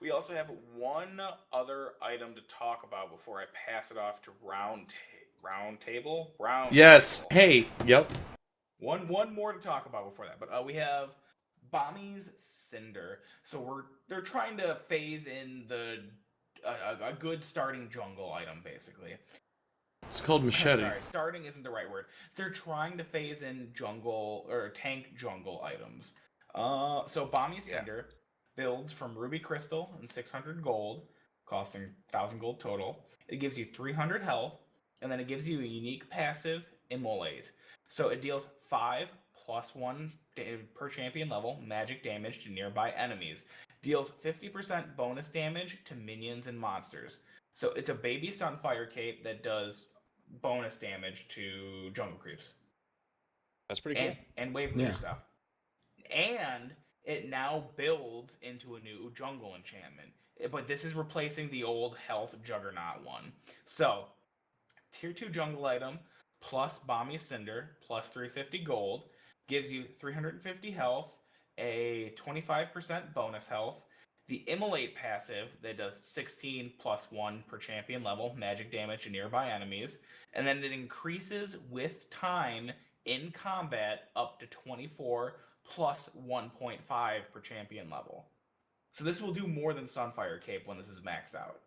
we also have one other item to talk about before I pass it off to Round Table. Yes. Hey. Yep. One more to talk about before that, but we have Bami's Cinder. So they're trying to phase in a good starting jungle item, basically. It's called Machete. Sorry, starting isn't the right word. They're trying to phase in jungle or tank jungle items. So Bami's Cinder builds from Ruby Crystal and 600 gold, costing 1,000 gold total. It gives you 300 health, and then it gives you a unique passive, Immolate. So it deals 5 plus 1 per champion level magic damage to nearby enemies. Deals 50% bonus damage to minions and monsters. So it's a baby Sunfire Cape that does bonus damage to jungle creeps. That's pretty cool. And wave clear stuff. And it now builds into a new jungle enchantment. But this is replacing the old health juggernaut one. So, tier 2 jungle item plus Bami's Cinder plus 350 gold gives you 350 health, a 25% bonus health, the Immolate passive that does 16 plus 1 per champion level magic damage to nearby enemies, and then it increases with time in combat up to 24 plus 1.5 per champion level. So this will do more than Sunfire Cape when this is maxed out.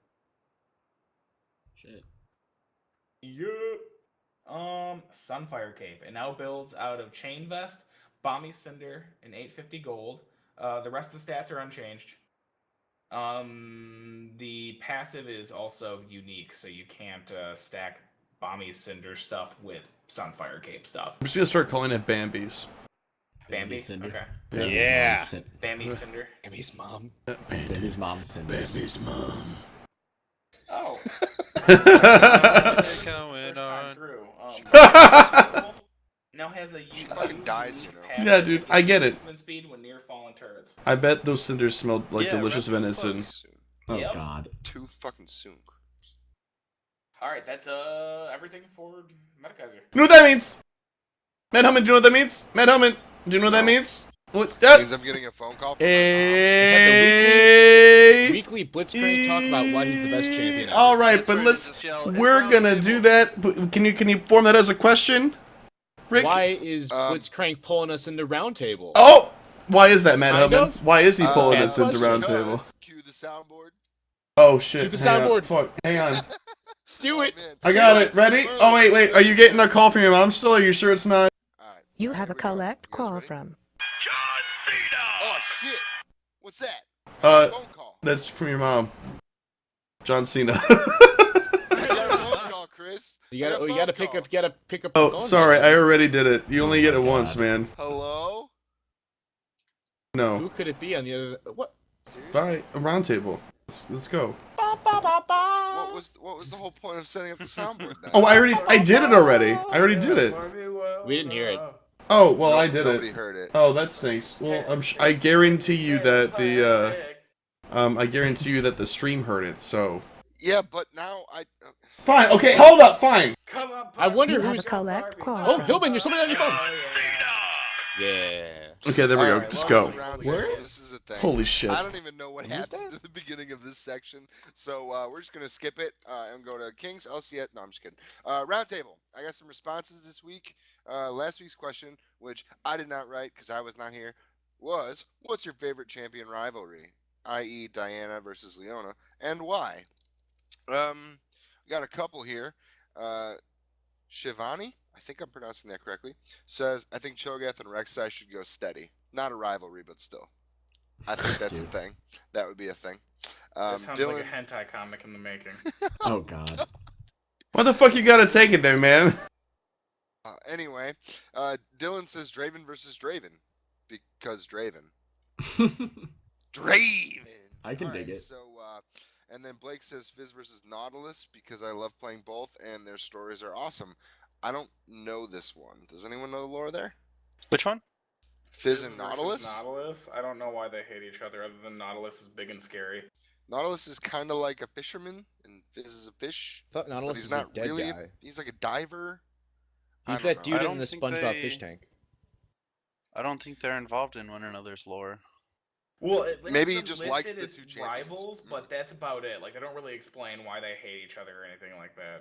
Shit. Yep. Sunfire Cape. It now builds out of Chain Vest, Bami's Cinder, and 850 gold. The rest of the stats are unchanged. The passive is also unique, so you can't stack Bami's Cinder stuff with Sunfire Cape stuff. I'm just gonna start calling it Bambi's. Bambi? Cinder. Okay. Bambi's Yeah. mom's Cin- Bambi Cinder. Emmy's mom. Bambi's mom's Cinder. Bambi's mom. Oh. Going First time on. through. Now has a She fucking dies, you know. Yeah, dude, I get it. Movement speed when near fallen turrets. I bet those cinders smelled like Yeah, delicious Red Bull's venison. close. Soon. Oh Yep. God. Too fucking soon. All right, that's everything for Metageyser. You know what that means? Matt Hellman, do you know what that means? Matt Hellman, do you know what that No. means? What? Means I'm getting a phone call from my Hey. Weekly Blitzcrank talk about why he's the best champion ever. All right, That's but right, let's. just yell, "It's We're round gonna table." do that. But can you form that as a question, Rick? Why is Um, Blitzcrank pulling us into roundtable? Oh, why is that, Matt Kind Hellman? of. Why is he mom. pulling bad us into question. roundtable? Because- Cue the soundboard. Oh shit! Cue the Hang on. soundboard. Fuck. Hang on. Do it. Man. I got it. Ready? Oh wait. Are you getting a call from your mom still? Are you sure it's not? All right. You All right, have here a we go. collect You guys call ready? from. Oh shit! What's that? Phone call. That's from your mom, John Cena. I got a phone call, Chris. You I got a gotta phone pick call. up. the Oh, phone, sorry. man. I already did it. You only get it Oh, once, God. man. Hello? Who No. could it be on the other? What? Seriously? Bye. A roundtable. Let's go. What was the whole point of setting up the soundboard then? Oh, I did it already. I already did it. We didn't hear it. Oh, well, I did Nobody it. heard it. Oh, that stinks. Well, I guarantee you that I guarantee you that the stream heard it. So Yeah, but now I. fine. Okay, hold up. Fine. Come on, I wonder You have who's- a collect call Oh, from. Hillman, you're somebody on your phone. yeah. Yeah. Okay, there we go. Alright, Just welcome go. to Round Where? Table. This is a thing. Holy shit. I don't even know what Who's happened that? at the beginning of this section, so we're just gonna skip it and go to Kings LCS. No, I'm just kidding. Round Table. I got some responses this week. Last week's question, which I did not write because I was not here, was what's your favorite champion rivalry, i.e., Diana versus Leona, and why? We got a couple here. Shivani, I think I'm pronouncing that correctly, says, I think Cho'Gath and Rek'Sai should go steady. Not a rivalry, but still. I think that's a Cute. thing. That would be a thing. That sounds Dylan, like a hentai comic in the making. Oh God. Why the fuck you gotta take it there, man? anyway, Dylan says Draven versus Draven. Because Draven. Draven! I can Alright, dig it. So, and then Blake says Fizz versus Nautilus because I love playing both and their stories are awesome. I don't know this one. Does anyone know the lore there? Which one? Fizz and versus Nautilus? Nautilus? I don't know why they hate each other other than Nautilus is big and scary. Nautilus is kind of like a fisherman, and Fizz is a fish. I thought But Nautilus he's is not a dead really. guy. He's like a diver. He's I don't that know. dude I in don't the think SpongeBob they- fish tank. I don't think they're involved in one another's lore. Well, it lists Maybe he them just likes listed the as two champions. rivals, but that's about it. Like, they don't really explain why they hate each other or anything like that.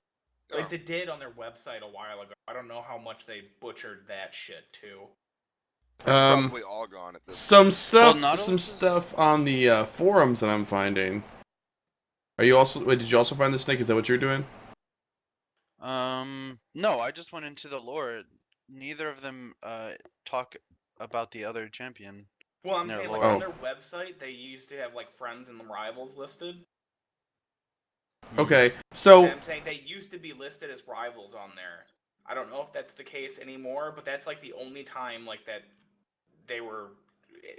At Oh. least it did on their website a while ago. I don't know how much they butchered that shit too. It's probably all gone at this Some point. stuff, Nautilus some is- stuff on the forums that I'm finding. Are you also? Wait, did you also find this, Nick? Is that what you're doing? No, I just went into the lore. Neither of them talk about the other champion. Well, I'm Their saying, like, lore. on their website, they used to have, like, friends and rivals listed. Okay, And so I'm saying they used to be listed as rivals on there. I don't know if that's the case anymore, but that's, like, the only time, like, that they were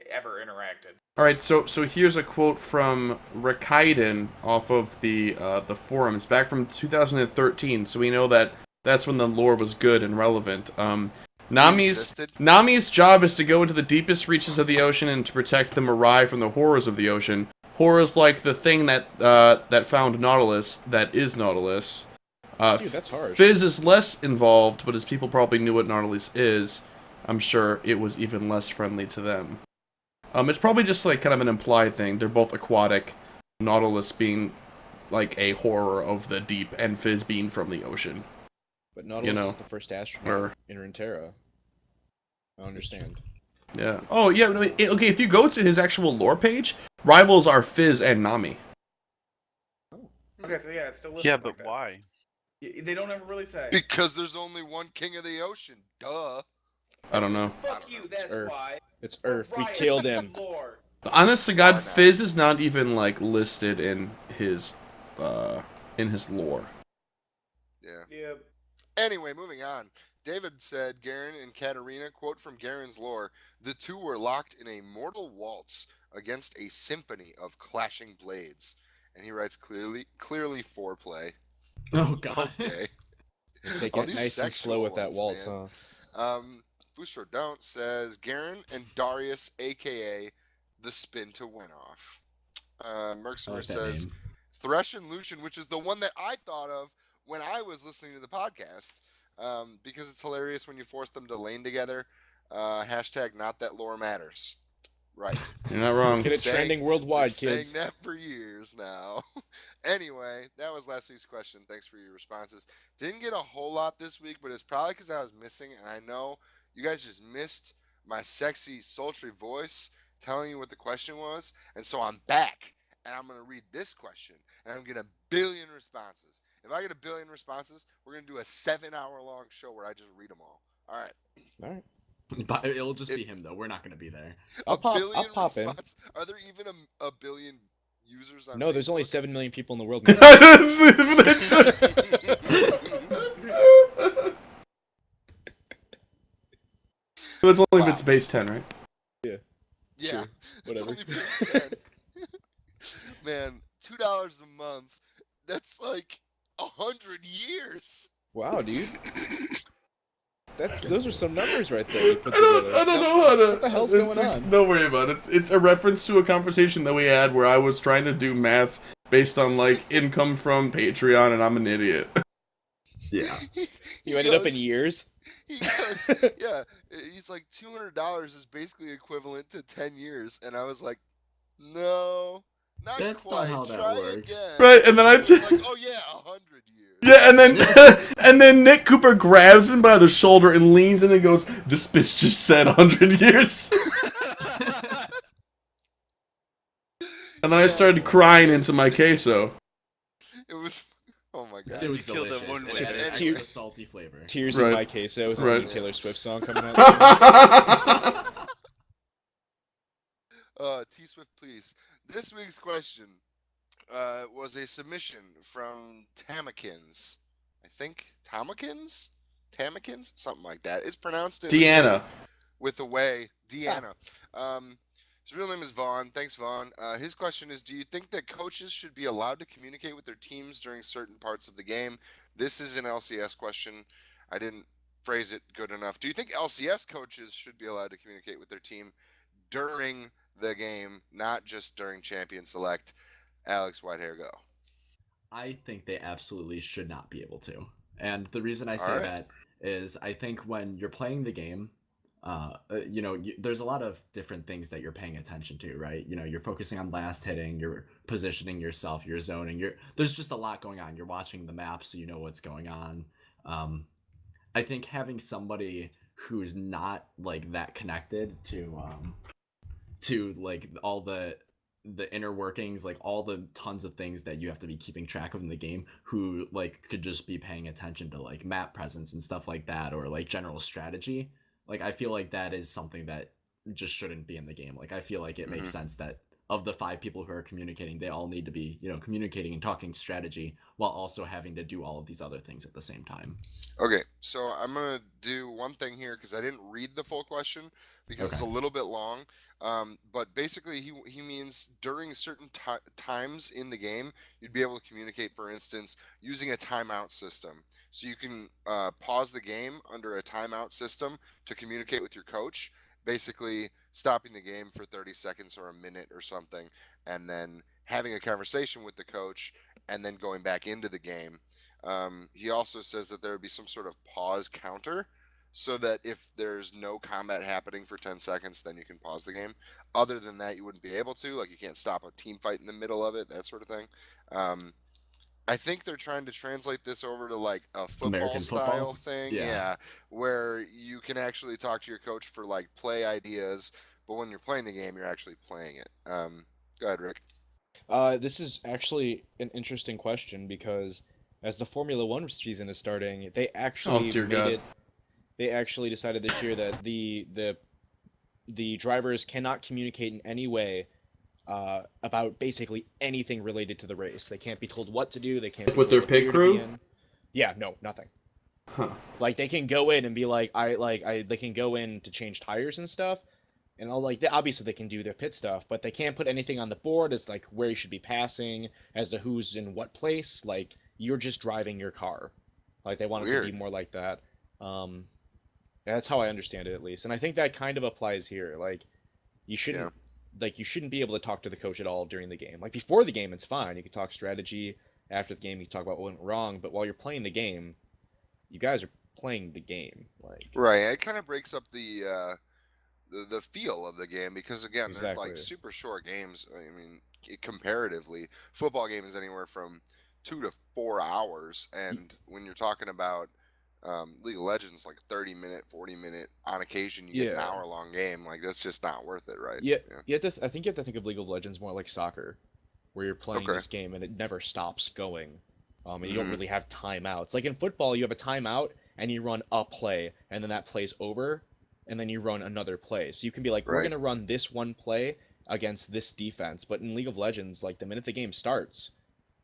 ever interacted. all right, so here's a quote from Rakaiden off of the forums back from 2013. So we know that that's when the lore was good and relevant. Existed? Nami's job is to go into the deepest reaches of the ocean and to protect the Mirai from the horrors of the ocean. Horrors like the thing that found Nautilus, that is Nautilus. Dude, that's harsh. Fizz is less involved, but as people probably knew what Nautilus is, I'm sure it was even less friendly to them. It's probably just like kind of an implied thing. They're both aquatic, Nautilus being like a horror of the deep, and Fizz being from the ocean. But Nautilus know, is the first astronaut or- in Runeterra. I understand. Yeah. Oh, yeah. No, okay, if you go to his actual lore page, rivals are Fizz and Nami. Okay, so yeah, it's still listed Yeah, like but that. why? They don't ever really say. Because there's only one king of the ocean. Duh. I don't know. Fuck you, that's Earth. why. It's Earth. We Riot, killed him. Lord. Honest to God, Why not? Fizz is not even like listed in his lore. Yeah. Yeah. Anyway, moving on. David said Garen and Katarina, quote from Garen's lore, the two were locked in a mortal waltz against a symphony of clashing blades. And he writes clearly foreplay. Oh God. Okay. Take All it these nice and slow with that sexual waltz, ones, Booster Don't says Garen and Darius, aka the Spin to Win Off. I Mercimer like that says name. Thresh and Lucian, which is the one that I thought of when I was listening to the podcast, because it's hilarious when you force them to lane together. Hashtag not that lore matters. Right. You're not Let's wrong. get it trending worldwide, Saying kids. that for years now. Anyway, that was last week's question. Thanks for your responses. Didn't get a whole lot this week, but it's probably because I was missing, and I know you guys just missed my sexy, sultry voice telling you what the question was, and so I'm back, and I'm going to read this question, and I'm going to get a billion responses. If I get a billion responses, we're going to do a 7-hour-long show where I just read them all. All right. All right. But it'll just be him though. We're not gonna be there. I'll pop in. Are there even a billion users on No, there's only Facebook? 7 million people in the world. That's only if Wow. it's base 10, right? Yeah, Sure. it's Whatever. only base 10. Man, $2 a month. That's like 100 years. Wow, dude. Those are some numbers right there you put together. I don't know how to. What the hell's going on? Don't worry about it. It's a reference to a conversation that we had where I was trying to do math based on like income from Patreon, and I'm an idiot. Yeah. You ended up in years? He goes, yeah. He's like, $200 is basically equivalent to 10 years. And I was like, no, not That's not quite. how that Try works. again. Right, and then I It's just like, oh yeah, 100 years. yeah, and then Nick Cooper grabs him by the shoulder and leans in and goes, "This bitch just said 100 years." And then I started crying into my queso. It was, oh my god. It was You killed that delicious. one It way. had an Tear- extra salty flavor. Tears Right. in My Queso is a Right. new Taylor Swift song coming out. T Swift, please. This week's question was a submission from Tamakins. I think Tamakins? Tamakins? Something like that. It's pronounced in Deanna. with a way. Deanna. His real name is Vaughn. Thanks, Vaughn. His question is, do you think that coaches should be allowed to communicate with their teams during certain parts of the game? This is an LCS question. I didn't phrase it good enough. Do you think LCS coaches should be allowed to communicate with their team during the game, not just during Champion Select? Alex Whitehair, go. I think they absolutely should not be able to. And the reason I say Alright. that is I think when you're playing the game, there's a lot of different things that you're paying attention to, right? You know, you're focusing on last hitting, you're positioning yourself, you're zoning, there's just a lot going on. You're watching the map so you know what's going on. I think having somebody who's not like that connected to like all the inner workings, like all the tons of things that you have to be keeping track of in the game, who like could just be paying attention to like map presence and stuff like that, or like general strategy. Like I feel like that is something that just shouldn't be in the game. Like I feel like it makes sense that of the 5 people who are communicating, they all need to be, communicating and talking strategy while also having to do all of these other things at the same time. Okay, so I'm going to do one thing here because I didn't read the full question because it's a little bit long. But basically, he means during certain times in the game, you'd be able to communicate, for instance, using a timeout system. So you can pause the game under a timeout system to communicate with your coach, basically stopping the game for 30 seconds or a minute or something, and then having a conversation with the coach, and then going back into the game. He also says that there would be some sort of pause counter so that if there's no combat happening for 10 seconds, then you can pause the game. Other than that, you wouldn't be able to. Like, you can't stop a team fight in the middle of it, that sort of thing. I think they're trying to translate this over to like a American football football? style thing. Yeah. Where you can actually talk to your coach for like play ideas, but when you're playing the game, you're actually playing it. Go ahead, Rick. This is actually an interesting question because as the Formula One season is starting, they actually dear God. They actually decided this year that the drivers cannot communicate in any way about basically anything related to the race. They can't be told what to do. They can't be With told their what pit gear to crew? be in. Yeah, no, nothing. Huh. Like they can go in and be like, they can go in to change tires and stuff, and all obviously they can do their pit stuff, but they can't put anything on the board as like where you should be passing, as to who's in what place. Like you're just driving your car. Like they want it to be Weird. more like that. Yeah, that's how I understand it at least, and I think that kind of applies here. Like, you Yeah. shouldn't you shouldn't be able to talk to the coach at all during the game. Like before the game, it's fine. You can talk strategy. After the game, you can talk about what went wrong. But while you're playing the game, you guys are playing the game. Like Right. It kind of breaks up the feel of the game because again, they're like exactly. super short games. I mean, comparatively, football game is anywhere from 2 to 4 hours, Y- and when you're talking about League of Legends, like 30 minute, 40 minute, on occasion you get an Yeah. hour long game. Like that's just not worth it, right? Yeah. Yeah. You have to. I think you have to think of League of Legends more like soccer, where you're playing Okay. this game and it never stops going. And you don't Hmm. really have timeouts. Like in football, you have a timeout and you run a play, and then that play's over, and then you run another play. So you can be like, we're Right. gonna run this one play against this defense. But in League of Legends, like the minute the game starts,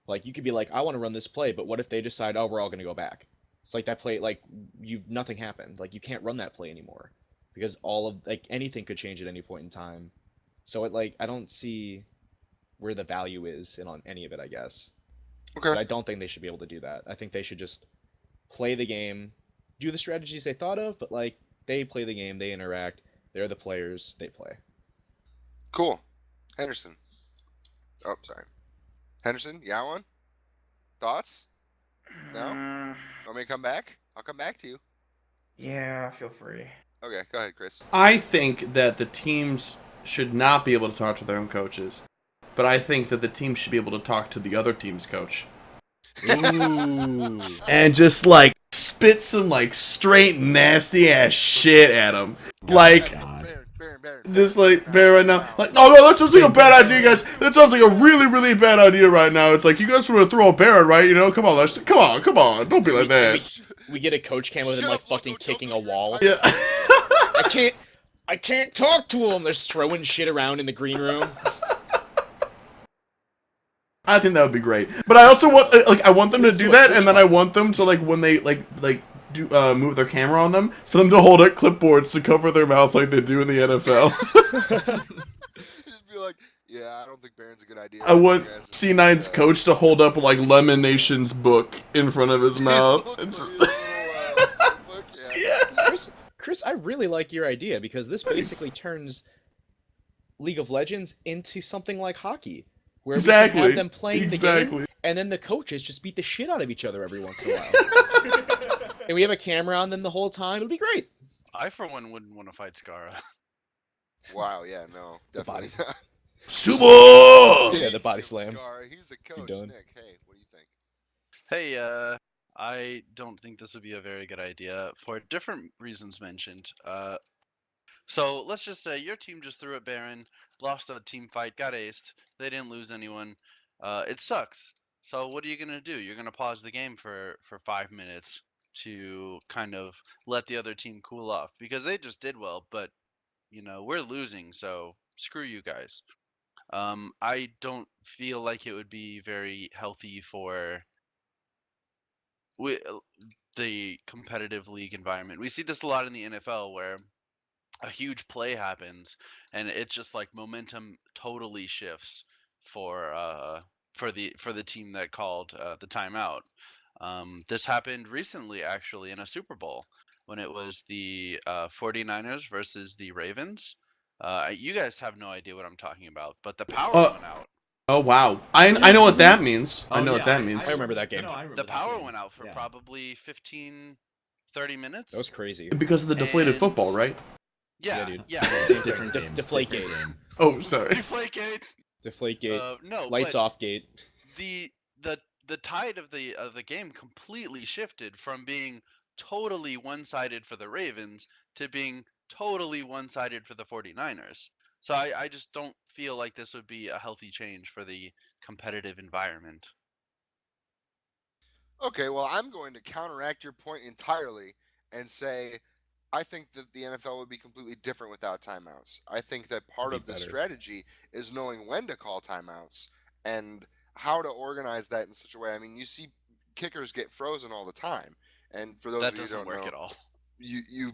like you could be like, I want to run this play, but what if they decide, oh, we're all gonna go back? It's like that play, like nothing happened. Like you can't run that play anymore because all of like anything could change at any point in time. So it like I don't see where the value is in on any of it, I guess. Okay. But I don't think they should be able to do that. I think they should just play the game, do the strategies they thought of, but like they play the game, they interact, they're the players, they play. Cool. Henderson. Oh, sorry. Henderson, you got one? Thoughts? No? Want me to come back? I'll come back to you. Yeah, feel free. Okay, go ahead, Chris. I think that the teams should not be able to talk to their own coaches, but I think that the team should be able to talk to the other team's coach Ooh. and just like spit some like straight nasty ass shit at them. Oh Like, my God. Baron. just like Bear right now, like, no, that sounds like a bad idea, guys. That sounds like a really, really bad idea right now. It's like you guys want to throw a Baron, right? You know, come on, come on, don't be like that. We get a coach cam with him Shut like up, fucking Loco, kicking a don't go wall. your Yeah. I can't talk to him. They're just throwing shit around in the green room. I think that would be great. But I also want I want them to Let's do do a that, coach and then I talk. want them to like when they like do move their camera on them, for them to hold up clipboards to cover their mouth like they do in the NFL. Just be like, yeah, I don't think Baron's a good idea. I want You guys- C9's coach to hold up like Lemon Nation's book in front of his His mouth. little- It's- his little, book, yeah. yeah. Chris, I really like your idea because this Nice. basically turns League of Legends into something like hockey, where we Exactly. can have them playing the game, Exactly. and then the coaches just beat the shit out of each other every once in a while. And we have a camera on them the whole time. It'll be great. I for one wouldn't want to fight Skara. Wow, yeah, no, The definitely body. not. Sumo! Yeah, the body slam. Scar, he's a coach. done. Nick, hey, what do you think? Hey, I don't think this would be a very good idea for different reasons mentioned. So let's just say your team just threw at Baron, lost a team fight, got aced. They didn't lose anyone. It sucks. So what are you gonna do? You're gonna pause the game for 5 minutes to kind of let the other team cool off because they just did well, but you know we're losing, so screw you guys. I don't feel like it would be very healthy for the competitive league environment. We see this a lot in the NFL where a huge play happens and it's just like momentum totally shifts for the team that called the timeout. This happened recently actually in a Super Bowl when it was the 49ers versus the Ravens. You guys have no idea what I'm talking about, but the power went out. Oh wow. I know what that means. I Oh, know yeah, what that means. I remember that game. No, I remember The that power game. went out for Yeah. probably 15, 30 minutes. That was crazy. Because of the deflated And- football, right? Yeah, dude. yeah. Same Different thing. game. Deflate different gate. game. Oh, sorry. Deflategate. Deflate gate. No, Lights but off gate. the the tide of the game completely shifted from being totally one-sided for the Ravens to being totally one-sided for the 49ers. So I just don't feel like this would be a healthy change for the competitive environment. Okay, well, I'm going to counteract your point entirely and say I think that the NFL would be completely different without timeouts. I think that part Be of the better. strategy is knowing when to call timeouts and how to organize that in such a way. I mean, you see kickers get frozen all the time. And for those That of you who doesn't don't work know, at all. you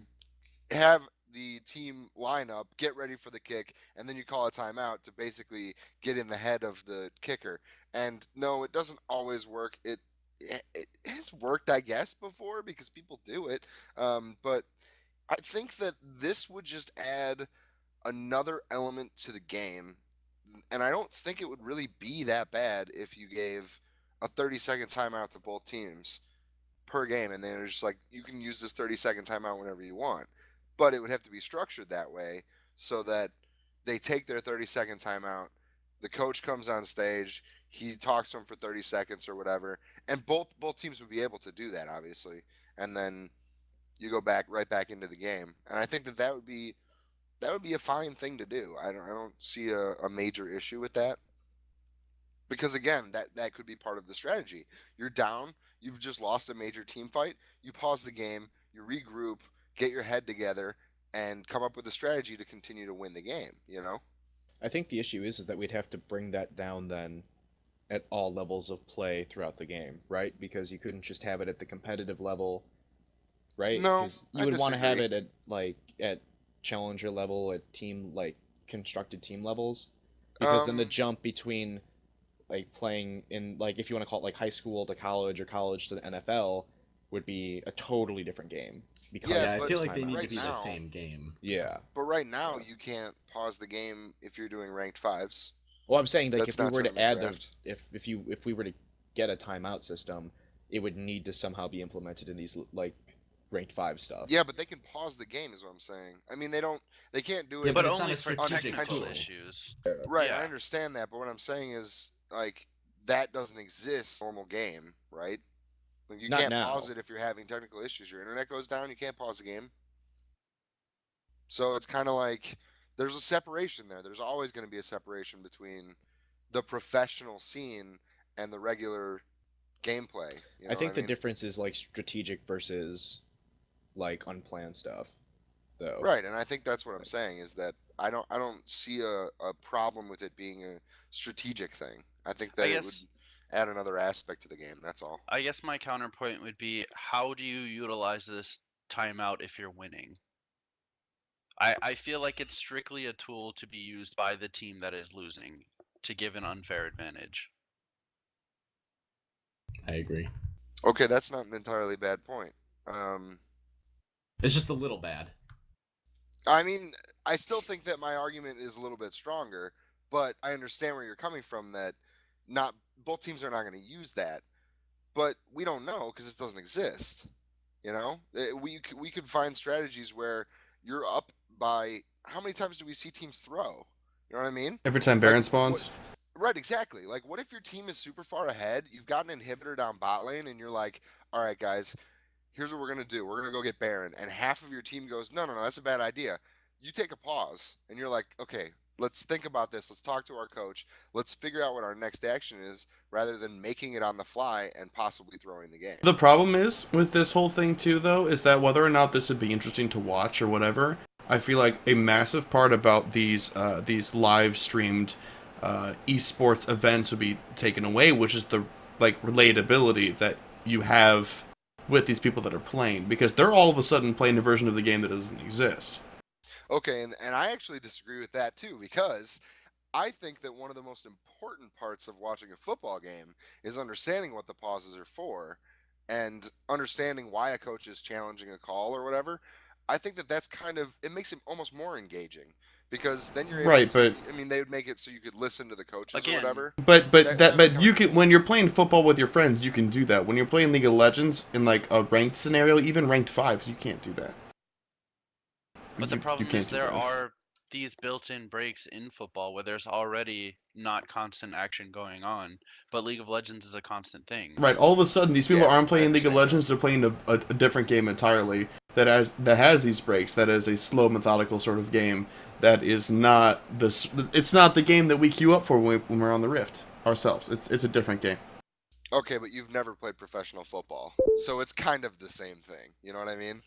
have the team line up, get ready for the kick, and then you call a timeout to basically get in the head of the kicker. And no, it doesn't always work. It has worked, I guess, before because people do it. But I think that this would just add another element to the game, and I don't think it would really be that bad if you gave a 30-second timeout to both teams per game, and then it's just like you can use this 30-second timeout whenever you want. But it would have to be structured that way so that they take their 30-second timeout, the coach comes on stage, he talks to them for 30 seconds or whatever, and both teams would be able to do that, obviously, and then you go right back into the game. And I think that would be a fine thing to do. I don't see a major issue with that, because again, that could be part of the strategy. You're down, you've just lost a major team fight, you pause the game, you regroup, get your head together, and come up with a strategy to continue to win the game, you know? I think the issue is that we'd have to bring that down then at all levels of play throughout the game, right? Because you couldn't just have it at the competitive level, right? No, 'Cause you I would want to have disagree. it at challenger level, at team like constructed team levels, because then the Um, jump between like playing in, like, if you want to call it like high school to college or college to the NFL, would be a totally different game because Yeah, Yeah, I of but the feel like they need to right be timeouts. the now, same game. Yeah. right now you can't pause the game if you're doing ranked fives. Well, I'm saying like That's if we not were to tournament add the draft. if we were to get a timeout system, it would need to somehow be implemented in these like ranked 5 stuff. Yeah, but they can pause the game, is what I'm saying. I mean, they can't do Yeah, it But it's not only a for strategic technical tool. issues. right. I Yeah. understand that, but what I'm saying is like that doesn't exist in a normal game, right? Like, you Not can't pause now. it if you're having technical issues. Your internet goes down, you can't pause the game. So it's kind of like there's a separation there. There's always going to be a separation between the professional scene and the regular gameplay. You I know what think I the mean? difference is like strategic versus like unplanned stuff, though. Right, and I think that's what I'm saying is that I don't see a problem with it being a strategic thing. I think I that it would guess add another aspect to the game. That's all. I guess my counterpoint would be, how do you utilize this timeout if you're winning? I feel like it's strictly a tool to be used by the team that is losing to give an unfair advantage. I agree. Okay, that's not an entirely bad point. Um, It's just a little bad. I mean, I still think that my argument is a little bit stronger, but I understand where you're coming from. That not both teams are not going to use that, but we don't know because it doesn't exist. You know, we could find strategies where you're up by how many times do we see teams throw? You know what I mean? Every time Like Baron what? spawns. Right, exactly. Like, what if your team is super far ahead? You've got an inhibitor down bot lane, and you're like, all right, guys, here's what we're gonna do. We're gonna go get Baron, and half of your team goes, no, no, no, that's a bad idea. You take a pause, and you're like, okay, let's think about this. Let's talk to our coach. Let's figure out what our next action is, rather than making it on the fly and possibly throwing the game. The problem is with this whole thing too, though, is that whether or not this would be interesting to watch or whatever, I feel like a massive part about these live streamed esports events would be taken away, which is the like relatability that you have with these people that are playing, because they're all of a sudden playing a version of the game that doesn't exist. Okay, and I actually disagree with that too, because I think that one of the most important parts of watching a football game is understanding what the pauses are for and understanding why a coach is challenging a call or whatever. I think that that's kind of it makes it almost more engaging because then you're able Right, to. but I mean, they would make it so you could listen to the coaches or Again, whatever. but That would be you kind can, of when cool. you're playing football with your friends, you can do that. When you're playing League of Legends in like a ranked scenario, even ranked fives, you can't do that. but the You problem can't is do there that. are these built-in breaks in football where there's already not constant action going on, but League of Legends is a constant thing. Right, all of a sudden, these people Yeah, aren't I playing League of understand that. Legends; they're playing a different game entirely that has these breaks. That is a slow, methodical sort of game. That is not this. It's not the game that we queue up for when we're on the Rift ourselves. It's a different game. Okay, but you've never played professional football, so it's kind of the same thing. You know what I mean?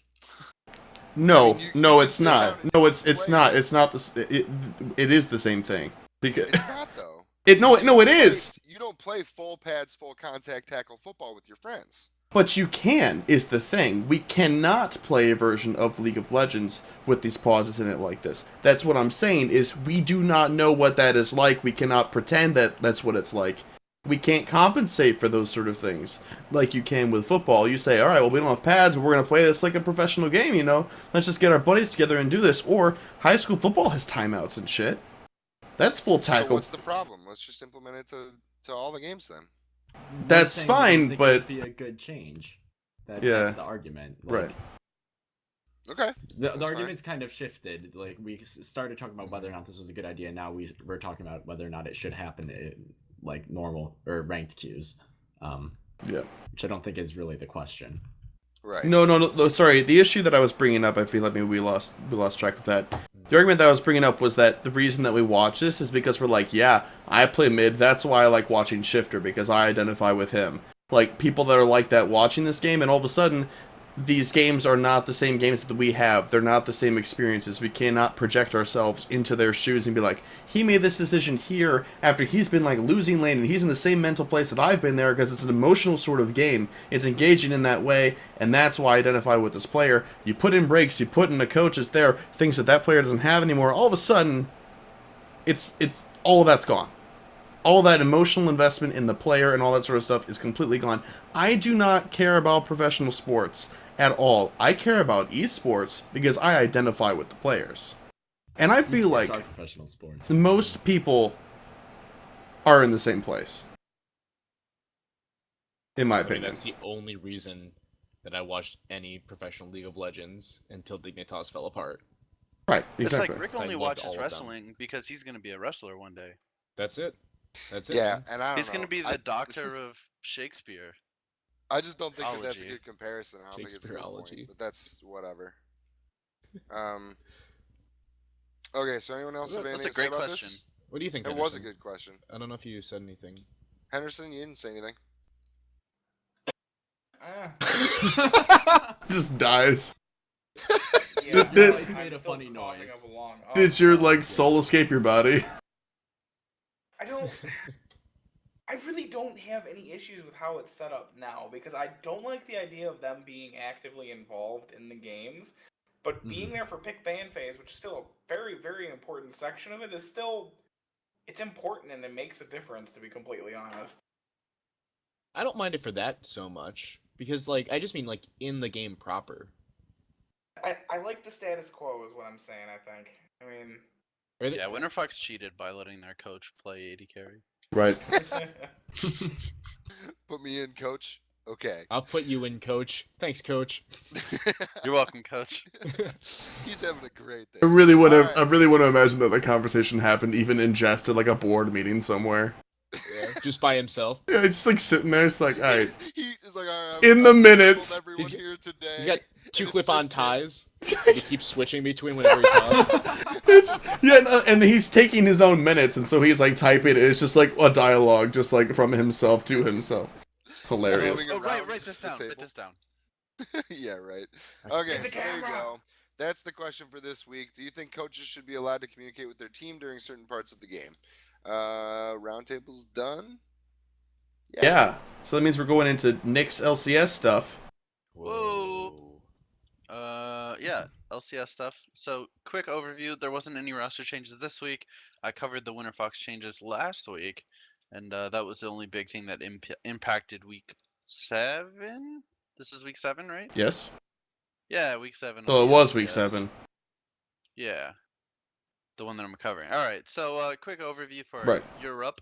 No, you no, can it's sit not. down and No, you it's can it's play. not. It's not it is the same thing because It's not though. it no You no it don't play- is. You don't play full pads, full contact tackle football with your friends. But you can, is the thing. We cannot play a version of League of Legends with these pauses in it like this. That's what I'm saying, is we do not know what that is like. We cannot pretend that that's what it's like. we can't compensate for those sort of things like you can with football. You say, all right, well, we don't have pads, but we're going to play this like a professional game, you know? Let's just get our buddies together and do this. Or high school football has timeouts and shit. That's full So tackle. what's the problem? Let's just implement it to all the games then. That's We're saying fine, we think but- it'd be a good change. Yeah. That's the argument. Right. Okay. The That's argument's kind of shifted. Like we started talking about whether or not this was a good idea. Now we're talking about whether or not it should happen in like normal or ranked queues. Yeah. Which I don't think is really the question. Right. No, sorry. The issue that I was bringing up, I feel like maybe we lost track of that. The argument that I was bringing up was that the reason that we watch this is because we're like, yeah, I play mid. That's why I like watching Shifter, because I identify with him. Like, people that are like that watching this game, and all of a sudden, these games are not the same games that we have. They're not the same experiences. We cannot project ourselves into their shoes and be like, he made this decision here after he's been like losing lane and he's in the same mental place that I've been there, because it's an emotional sort of game. It's engaging in that way, and that's why I identify with this player. You put in breaks, you put in a coach that's there, things that player doesn't have anymore. All of a sudden, it's all of that's gone. All that emotional investment in the player and all that sort of stuff is completely gone. I do not care about professional sports at all. I care about esports because I identify with the players. And I feel Esports like are professional sports. most people are in the same place. In my I mean, opinion. that's the only reason that I watched any professional League of Legends until Dignitas fell apart. Right, It's exactly. like Rick I only loved all watches of them. wrestling because he's gonna be a wrestler one day. That's it. That's it. Yeah, man. and I don't He's know. gonna be the I, doctor of Shakespeare. I just don't think that that's a Ology. good comparison. I don't think it's a good point, Shakespeareology. but that's whatever. Okay, so anyone else have That's anything a to say great about question. this? What do you think? It was a Henderson? good question. I don't know if you said anything. Henderson, you didn't say anything. Just dies. Yeah, Did- I'm made a still funny coughing noise. up along. Did your like soul escape your body? I don't. I really don't have any issues with how it's set up now, because I don't like the idea of them being actively involved in the games, but being there for pick ban phase, which is still a very, very important section of it, is still, it's important and it makes a difference, to be completely honest. I don't mind it for that so much because, like, I just mean like in the game proper. I like the status quo, is what I'm saying. I think. I mean. Or they- Yeah, Winter Fox cheated by letting their coach play AD carry. Right. Put me in, coach. Okay. I'll put you in, coach. Thanks, coach. You're welcome, coach. He's having a great day. I really want to. Alright. I really want to imagine that the conversation happened even in jest at like a board meeting somewhere. Just by himself. Yeah, just like sitting there, it's like, all right. He's just like, all right. In the minutes. Everyone He's- here today. He's got two it's clip-on just him. ties. He keeps switching between whenever he talks. And he's taking his own minutes, and so he's like typing it. It's just like a dialogue, just like from himself to himself. Hilarious. Floating Oh, around write this the down. Write table. this down. Yeah, right. Okay, Get the so there you camera. go. That's the question for this week. Do you think coaches should be allowed to communicate with their team during certain parts of the game? Roundtable's done. Yeah. So that means we're going into Nick's LCS stuff. Whoa. Yeah, LCS stuff. So, quick overview. There wasn't any roster changes this week. I covered the Winter Fox changes last week, and that was the only big thing that impacted week 7. This is week 7, right? Yes. Yeah, week 7. Oh, it of the was week LCS. 7. Yeah, the one that I'm covering. All right, so quick overview for Right. Europe.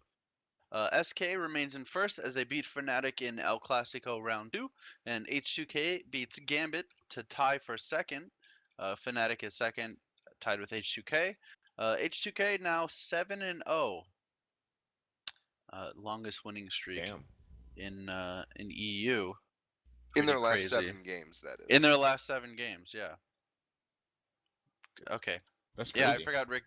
SK remains in first as they beat Fnatic in El Clasico round 2, and H2K beats Gambit to tie for second. Fnatic is second, tied with H2K. H2K now 7-0, longest winning streak Damn. in EU. In their Pretty last crazy. 7 games, that is. In their last 7 games, yeah. Okay. That's crazy. Yeah, I forgot Rick.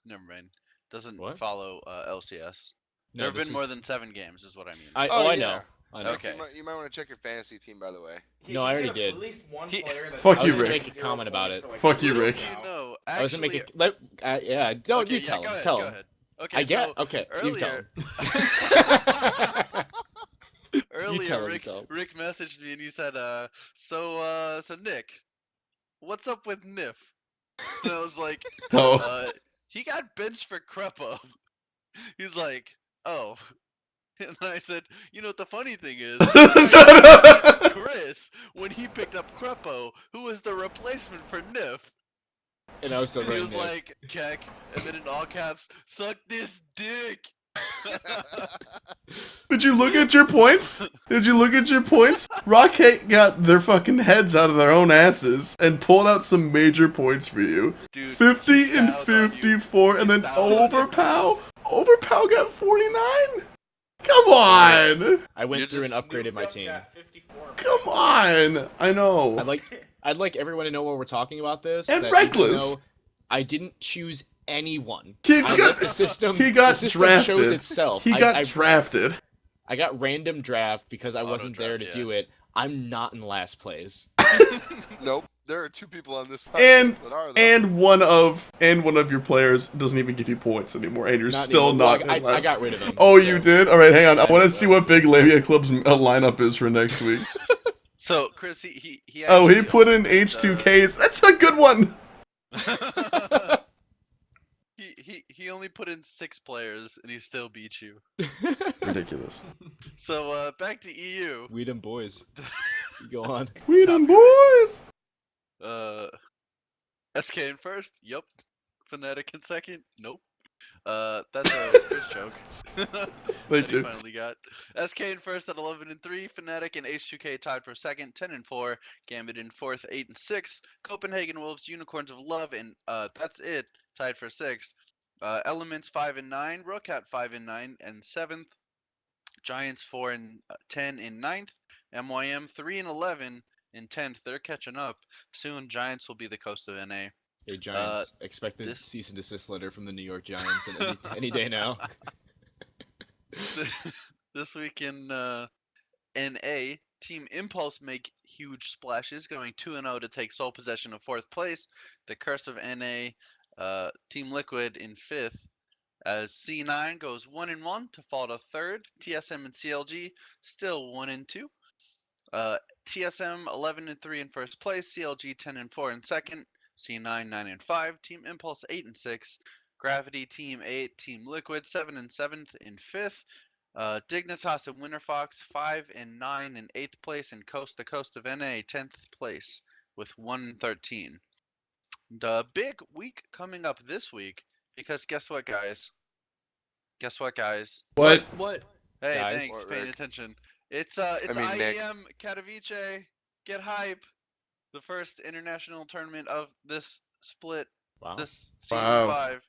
Never mind. Doesn't What? follow LCS. No, there have this been more is- than 7 games, is what I mean. I Oh, I yeah. know. I know. Okay. You might want to check your fantasy team, by the way. No, I already You gotta did. At least one He- player that's Fuck I you, was gonna Rick. make a comment about it. Fuck you, Little Rick. do you know, I was gonna make actually- it. Yeah, don't Okay, you yeah, tell go him. ahead, Tell go him. ahead. Okay, I get. so Okay, you tell earlier, him. earlier tell him, Rick, tell him. Rick messaged me and he said, so Nick, what's up with Nif? And I was like, Oh. he got benched for Crepo. He's like, oh, And I said, you know what the funny thing is? So- Chris, when he picked up Crepo, who was the replacement for Nif, And I was still and he running was there. like, Keck, and then in all caps, suck this dick. Did you look at your points? Did you look at your points? Rocket got their fucking heads out of their own asses and pulled out some major points for you. Dude, he 50 and styled on you. 54, and He then styled on you. Overpow got 49? Come on! I went You're through and just- upgraded my Snoop team. got 54. Come on! I know. I'd like everyone to know while we're talking about this. And that reckless. Even though I didn't choose anyone. He I got- let the system. he got the system drafted. chose itself. He got I drafted. I got random draft because I wasn't there to Auto-draft, do it. I'm not in last place. Nope. There are 2 people on this podcast And that are though. and one of your players doesn't even give you points anymore, and you're Not still anymore. not Well, in I last. got rid of him. Oh, so- you did? All right, hang on. I Yeah, want to so- see what Big Labia Club's lineup is for next week. So, Chris, he Oh, he actually put in opened, H2Ks. That's a good one. he only put in 6 players, and he still beat you. Ridiculous. So, back to EU. We them boys. Go on. We done boys. SK in first? Yup. Fnatic in second? Nope. That's a good joke. Thank that he you. finally got. SK in first at 11 and 3. Fnatic and H2K tied for second, 10 and 4. Gambit in fourth, 8 and 6. Copenhagen Wolves, Unicorns of Love, and that's it, tied for sixth. Elements 5 and 9. Rokat 5 and 9 and 7th. Giants 4 and 10 in 9th. MYM 3 and 11 in 10th. They're catching up. Soon, Giants will be the coast of NA. Hey Giants, expect a this- cease and desist letter from the New York Giants any day now. This week in NA, Team Impulse make huge splashes, going 2-0 to take sole possession of 4th place. The Curse of NA, Team Liquid in 5th. As C9 goes 1-1 to fall to 3rd. TSM and CLG still 1-2. TSM 11 and 3 in first place. CLG 10 and 4 in second. C9 9 and 5. Team Impulse 8 and 6. Gravity Team 8. Team Liquid 7 and 7th in 5th. Dignitas and Winterfox 5 and 9 in 8th place, and Coast to Coast of NA 10th place with 1-13. The big week coming up this week, because guess what, guys? Guess what, guys? What? What? Hey, Guys? thanks, What, paying Rick? attention. It's Nick. IEM Katowice. Get hype! The first international tournament of this split, Wow. this season Wow. 5.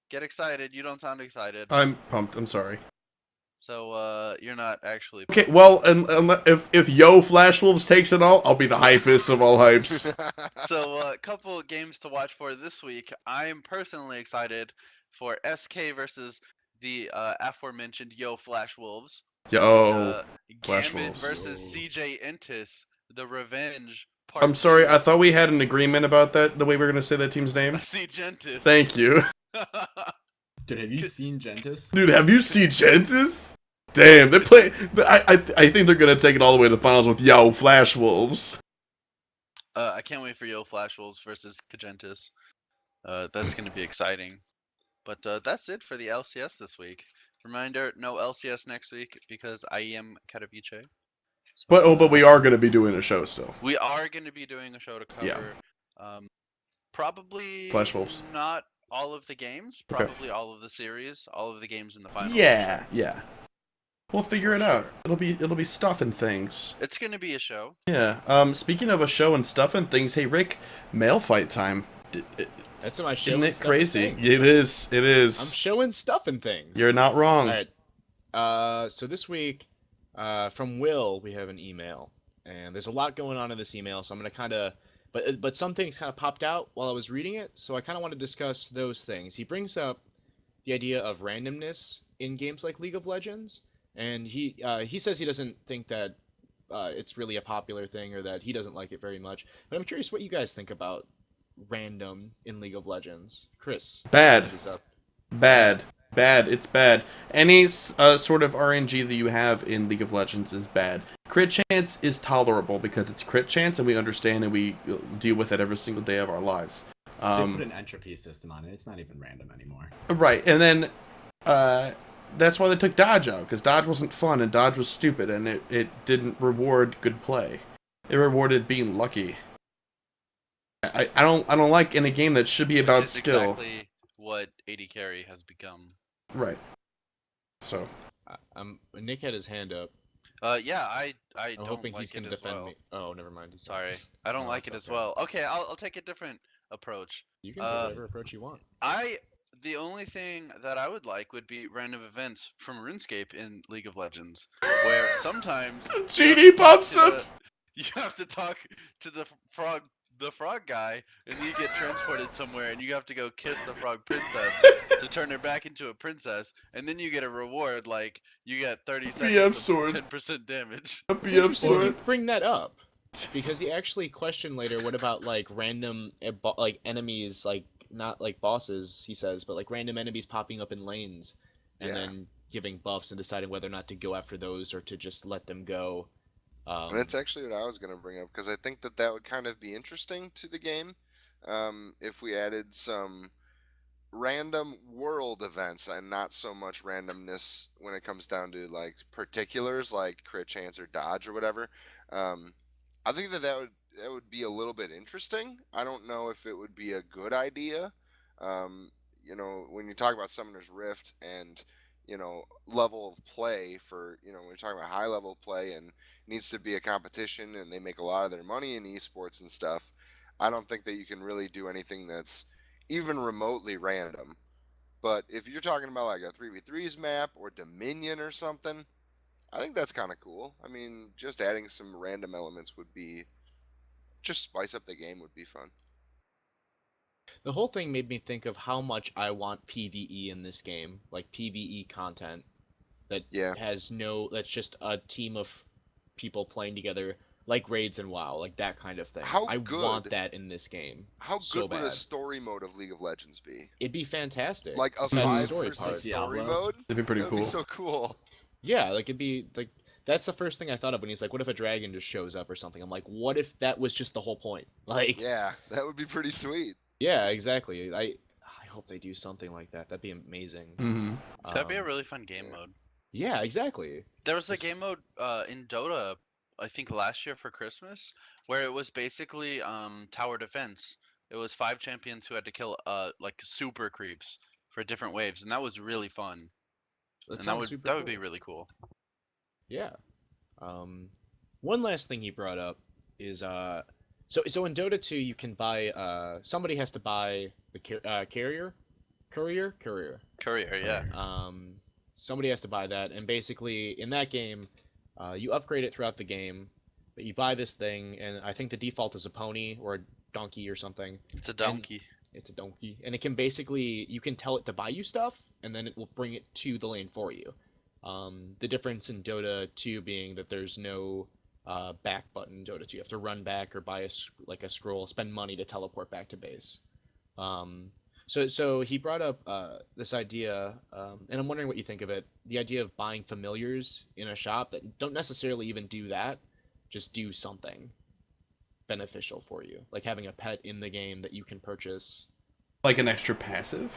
Get excited! You don't sound excited. I'm pumped. I'm sorry. So you're not actually. Okay, well, and if Yo Flash Wolves takes it all, I'll be the hypest of all hypes. So a couple games to watch for this week. I'm personally excited for SK versus the aforementioned Yo Flash Wolves. Yo, Flash Gambit Wolves. versus Yo. CJ Entis, the Revenge. Part I'm sorry. 2. I thought we had an agreement about that. The way we were gonna say that team's name. CJ Entis. Thank you, Dude, have you seen Gentis? dude. Have you seen Gentis? Damn, they play. I think they're gonna take it all the way to the finals with Yo Flash Wolves. I can't wait for Yo Flash Wolves versus Kagentis. That's going to be exciting. But that's it for the LCS this week. Reminder, no LCS next week because IEM Katowice. So, But we are gonna be doing a show still. we are going to be doing a show to cover. Yeah. Probably Flash Wolves. not all of the games. Okay. Probably all of the series. All of the games in the finals. Yeah, yeah. We'll figure it out. Sure. It'll be stuff and things. It's going to be a show. Yeah. Speaking of a show and stuff and things, hey Rick, male fight time. That's my show. Isn't and it stuff and crazy? things. It is. It I'm is. showing stuff and things. You're not wrong. All right. So this week, from Will, we have an email, and there's a lot going on in this email. So I'm gonna kind of, but some things kind of popped out while I was reading it. So I kind of want to discuss those things. He brings up the idea of randomness in games like League of Legends, and he says he doesn't think that it's really a popular thing or that he doesn't like it very much. But I'm curious what you guys think about random in League of Legends. Chris. Bad. finish this up. Bad. Bad. It's bad. Any sort of RNG that you have in League of Legends is bad. Crit chance is tolerable because it's crit chance and we understand and we deal with it every single day of our lives. They put an entropy system on it. It's not even random anymore. Right. And then that's why they took dodge out, because dodge wasn't fun and dodge was stupid, and it didn't reward good play. It rewarded being lucky. I don't like in a game that should be about Which is skill. exactly what AD carry has become. Right. So Nick had his hand up. Yeah, I I'm don't hoping like he's gonna it as defend well. me. Oh, never mind. He's not. Sorry, I don't No, like it's it as okay. well. Okay, I'll take a different approach. You can take whatever approach you want. The only thing that I would like would be random events from RuneScape in League of Legends, where sometimes Genie pops up. You have to talk to the frog guy, and you get transported somewhere, and you have to go kiss the frog princess to turn her back into a princess, and then you get a reward like you get 30 seconds of sword. 10% damage. It's interesting you bring that up because he actually questioned later. What about like random like enemies, like not like bosses, he says, but like random enemies popping up in lanes, and then giving buffs and deciding whether or not to go after those or to just let them go. And that's actually what I was going to bring up, because I think that would kind of be interesting to the game if we added some random world events and not so much randomness when it comes down to like particulars like crit chance or dodge or whatever. I think that would be a little bit interesting. I don't know if it would be a good idea. When you talk about Summoner's Rift and level of play for when you're talking about high level play and needs to be a competition and they make a lot of their money in esports and stuff. I don't think that you can really do anything that's even remotely random. But if you're talking about like a 3v3s map or Dominion or something, I think that's kind of cool. I mean, just adding some random elements would be just spice up the game would be fun. The whole thing made me think of how much I want PvE in this game, like PvE content that has that's just a team of people playing together, like raids and WoW, like that kind of thing. I want that in this game. How so good would bad. a story mode of League of Legends be? It'd be fantastic. Like a besides the 5-person story story mode? That'd be pretty That'd cool. be so cool. Yeah, like it'd be like that's the first thing I thought of when he's like, "What if a dragon just shows up or something?" I'm like, "What if that was just the whole point?" Like, yeah, that would be pretty sweet. Yeah, exactly. I hope they do something like that. That'd be amazing. Mm-hmm. That'd be a really fun game mode. Yeah, exactly. There was a game mode in Dota, I think last year for Christmas, where it was basically tower defense. It was 5 champions who had to kill like super creeps for different waves, and that was really fun. That would be really cool. Yeah. One last thing he brought up is so in Dota 2 you can buy somebody has to buy the courier. Yeah. Somebody has to buy that, and basically in that game, you upgrade it throughout the game, but you buy this thing, and I think the default is a pony or a donkey or something. It's a donkey. It's a donkey, and it can basically you can tell it to buy you stuff, and then it will bring it to the lane for you. The difference in Dota 2 being that there's no back button in Dota 2. You have to run back or buy a scroll, spend money to teleport back to base. So he brought up this idea, and I'm wondering what you think of it. The idea of buying familiars in a shop that don't necessarily even do that, just do something beneficial for you, like having a pet in the game that you can purchase, like an extra passive.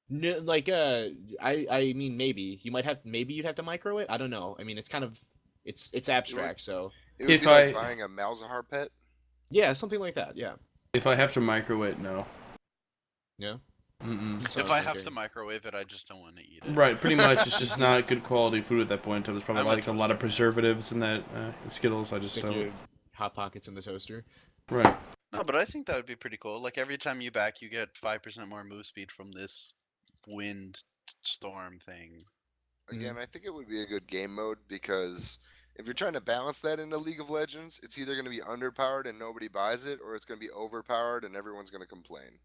No, like I mean maybe you'd have to micro it. I don't know. I mean it's kind of it's abstract. So it would if be like buying a Malzahar pet. Yeah, something like that. Yeah. If I have to microwave it, no. Yeah. If I have to microwave it, I just don't want to eat it. Right, pretty much. It's just not good quality food at that point in time. There's probably like a lot of preservatives in that in Skittles. I just Stick don't. your Hot Pockets in the toaster. Right. No, but I think that would be pretty cool. Like every time you back, you get 5% more move speed from this wind storm thing. Again, I think it would be a good game mode because if you're trying to balance that into League of Legends, it's either going to be underpowered and nobody buys it, or it's going to be overpowered and everyone's going to complain.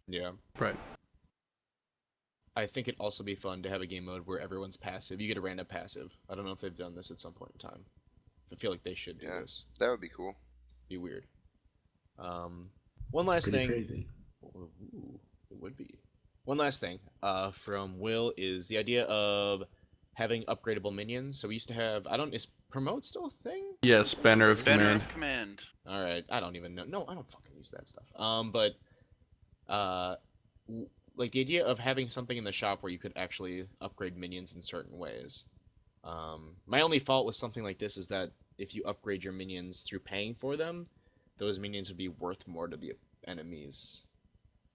Yeah. Right. I think it'd also be fun to have a game mode where everyone's passive. You get a random passive. I don't know if they've done this at some point in time. I feel like they should do this. That would be cool. Be weird. One last Pretty thing. Crazy. Ooh, it would be. One last thing from Will is the idea of having upgradable minions. So we used to have, is promote still a thing? Yes, Banner of Command. All right, I don't even know. No, I don't fucking use that stuff. But like the idea of having something in the shop where you could actually upgrade minions in certain ways. My only fault with something like this is that if you upgrade your minions through paying for them, those minions would be worth more to the enemies.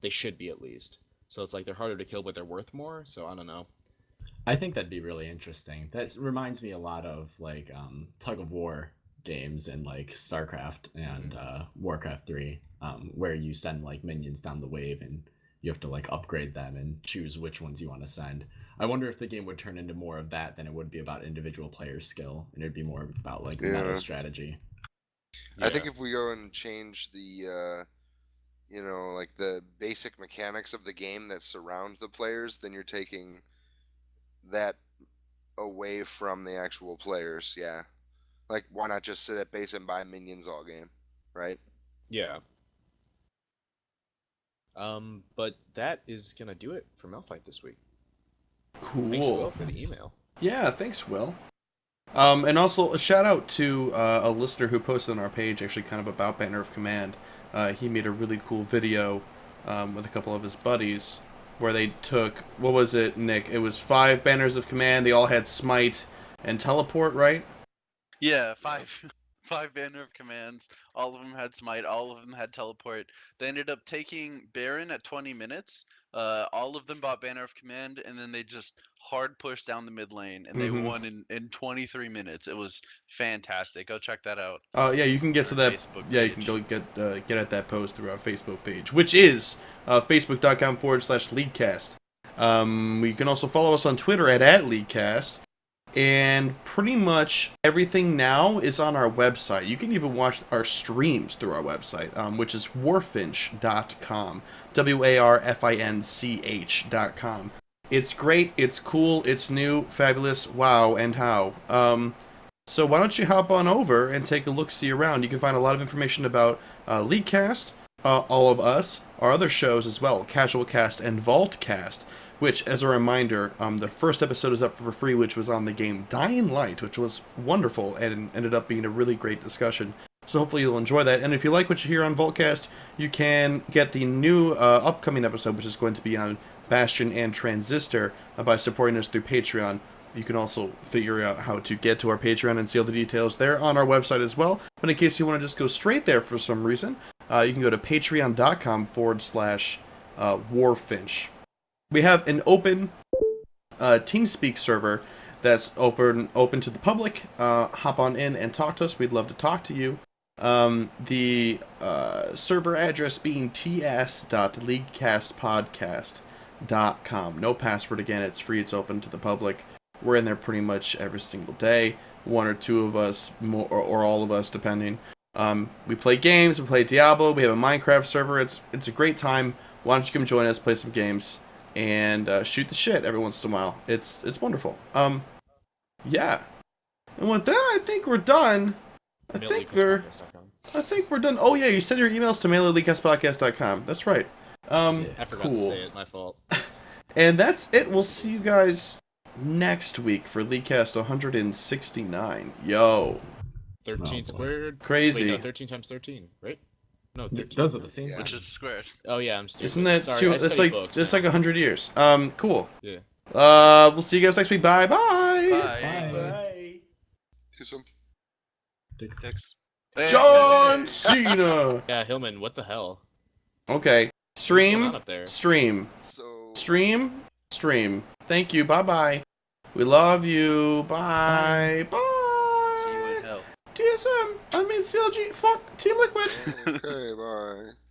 They should be, at least. So it's like they're harder to kill, but they're worth more. So I don't know. I think that'd be really interesting. That reminds me a lot of like tug of war games in like StarCraft and Warcraft 3, where you send like minions down the wave and you have to like upgrade them and choose which ones you want to send. I wonder if the game would turn into more of that than it would be about individual player skill, and it'd be more about like meta strategy. I think if we go and change the like the basic mechanics of the game that surround the players, then you're taking that away from the actual players. Yeah, like why not just sit at base and buy minions all game, right? Yeah. But that is gonna do it for Malphite this week. Cool. Thanks, Will, for the email. Yeah, thanks, Will. And also a shout out to a listener who posted on our page, actually kind of about Banner of Command. He made a really cool video with a couple of his buddies where they took, what was it, Nick? It was 5 Banners of Command. They all had Smite and Teleport, right? Yeah, 5 banner of commands. All of them had smite. All of them had teleport. They ended up taking Baron at 20 minutes. All of them bought banner of command, and then they just hard pushed down the mid lane, and they won in 23 minutes. It was fantastic. Go check that out. Yeah, you can get to that. Facebook Yeah, you can go get at that post through our Facebook page, which is facebook.com/LeagueCast. You can also follow us on Twitter at LeagueCast. And pretty much everything now is on our website. You can even watch our streams through our website, which is warfinch.com. WARFINCH.com. It's great, it's cool, it's new, fabulous, wow, and how. So why don't you hop on over and take a look-see around. You can find a lot of information about LeagueCast, all of us, our other shows as well, Casualcast and Vaultcast, which, as a reminder, the first episode is up for free, which was on the game Dying Light, which was wonderful and ended up being a really great discussion. So hopefully you'll enjoy that. And if you like what you hear on Vaultcast, you can get the new upcoming episode, which is going to be on Bastion and Transistor, by supporting us through Patreon. You can also figure out how to get to our Patreon and see all the details there on our website as well. But in case you want to just go straight there for some reason, you can go to patreon.com/warfinch. We have an open TeamSpeak server that's open to the public. Hop on in and talk to us. We'd love to talk to you. The server address being ts.leaguecastpodcast.com. No password again. It's free. It's open to the public. We're in there pretty much every single day. One or two of us, or all of us, depending. We play games. We play Diablo. We have a Minecraft server. It's a great time. Why don't you come join us, play some games, and shoot the shit every once in a while. It's wonderful. Yeah. And with that, I think we're done. I think we're done. Oh yeah, you send your emails to mail@leaguecastpodcast.com. That's right. I forgot to say it. My fault. And that's it. We'll see you guys next week for LeagueCast 169. Yo. 13 squared. Crazy. Wait, no, 13 times 13, right? No, 13. Those are the same. Yeah. Which is squared. Oh yeah, I'm stupid. Isn't that Sorry, two? I study books It's now. like 100 years. Cool. Yeah. We'll see you guys next week. Bye bye. Bye. Bye. Do some. Six. John Cena. Yeah, Hillman, what the hell? Okay. What's going on Stream. up there? Stream. So. Stream. Stream. Thank you. Bye bye. We love you. Bye. Bye. See you in hell. TSM. I mean CLG. Fuck. Team Liquid. Okay, bye.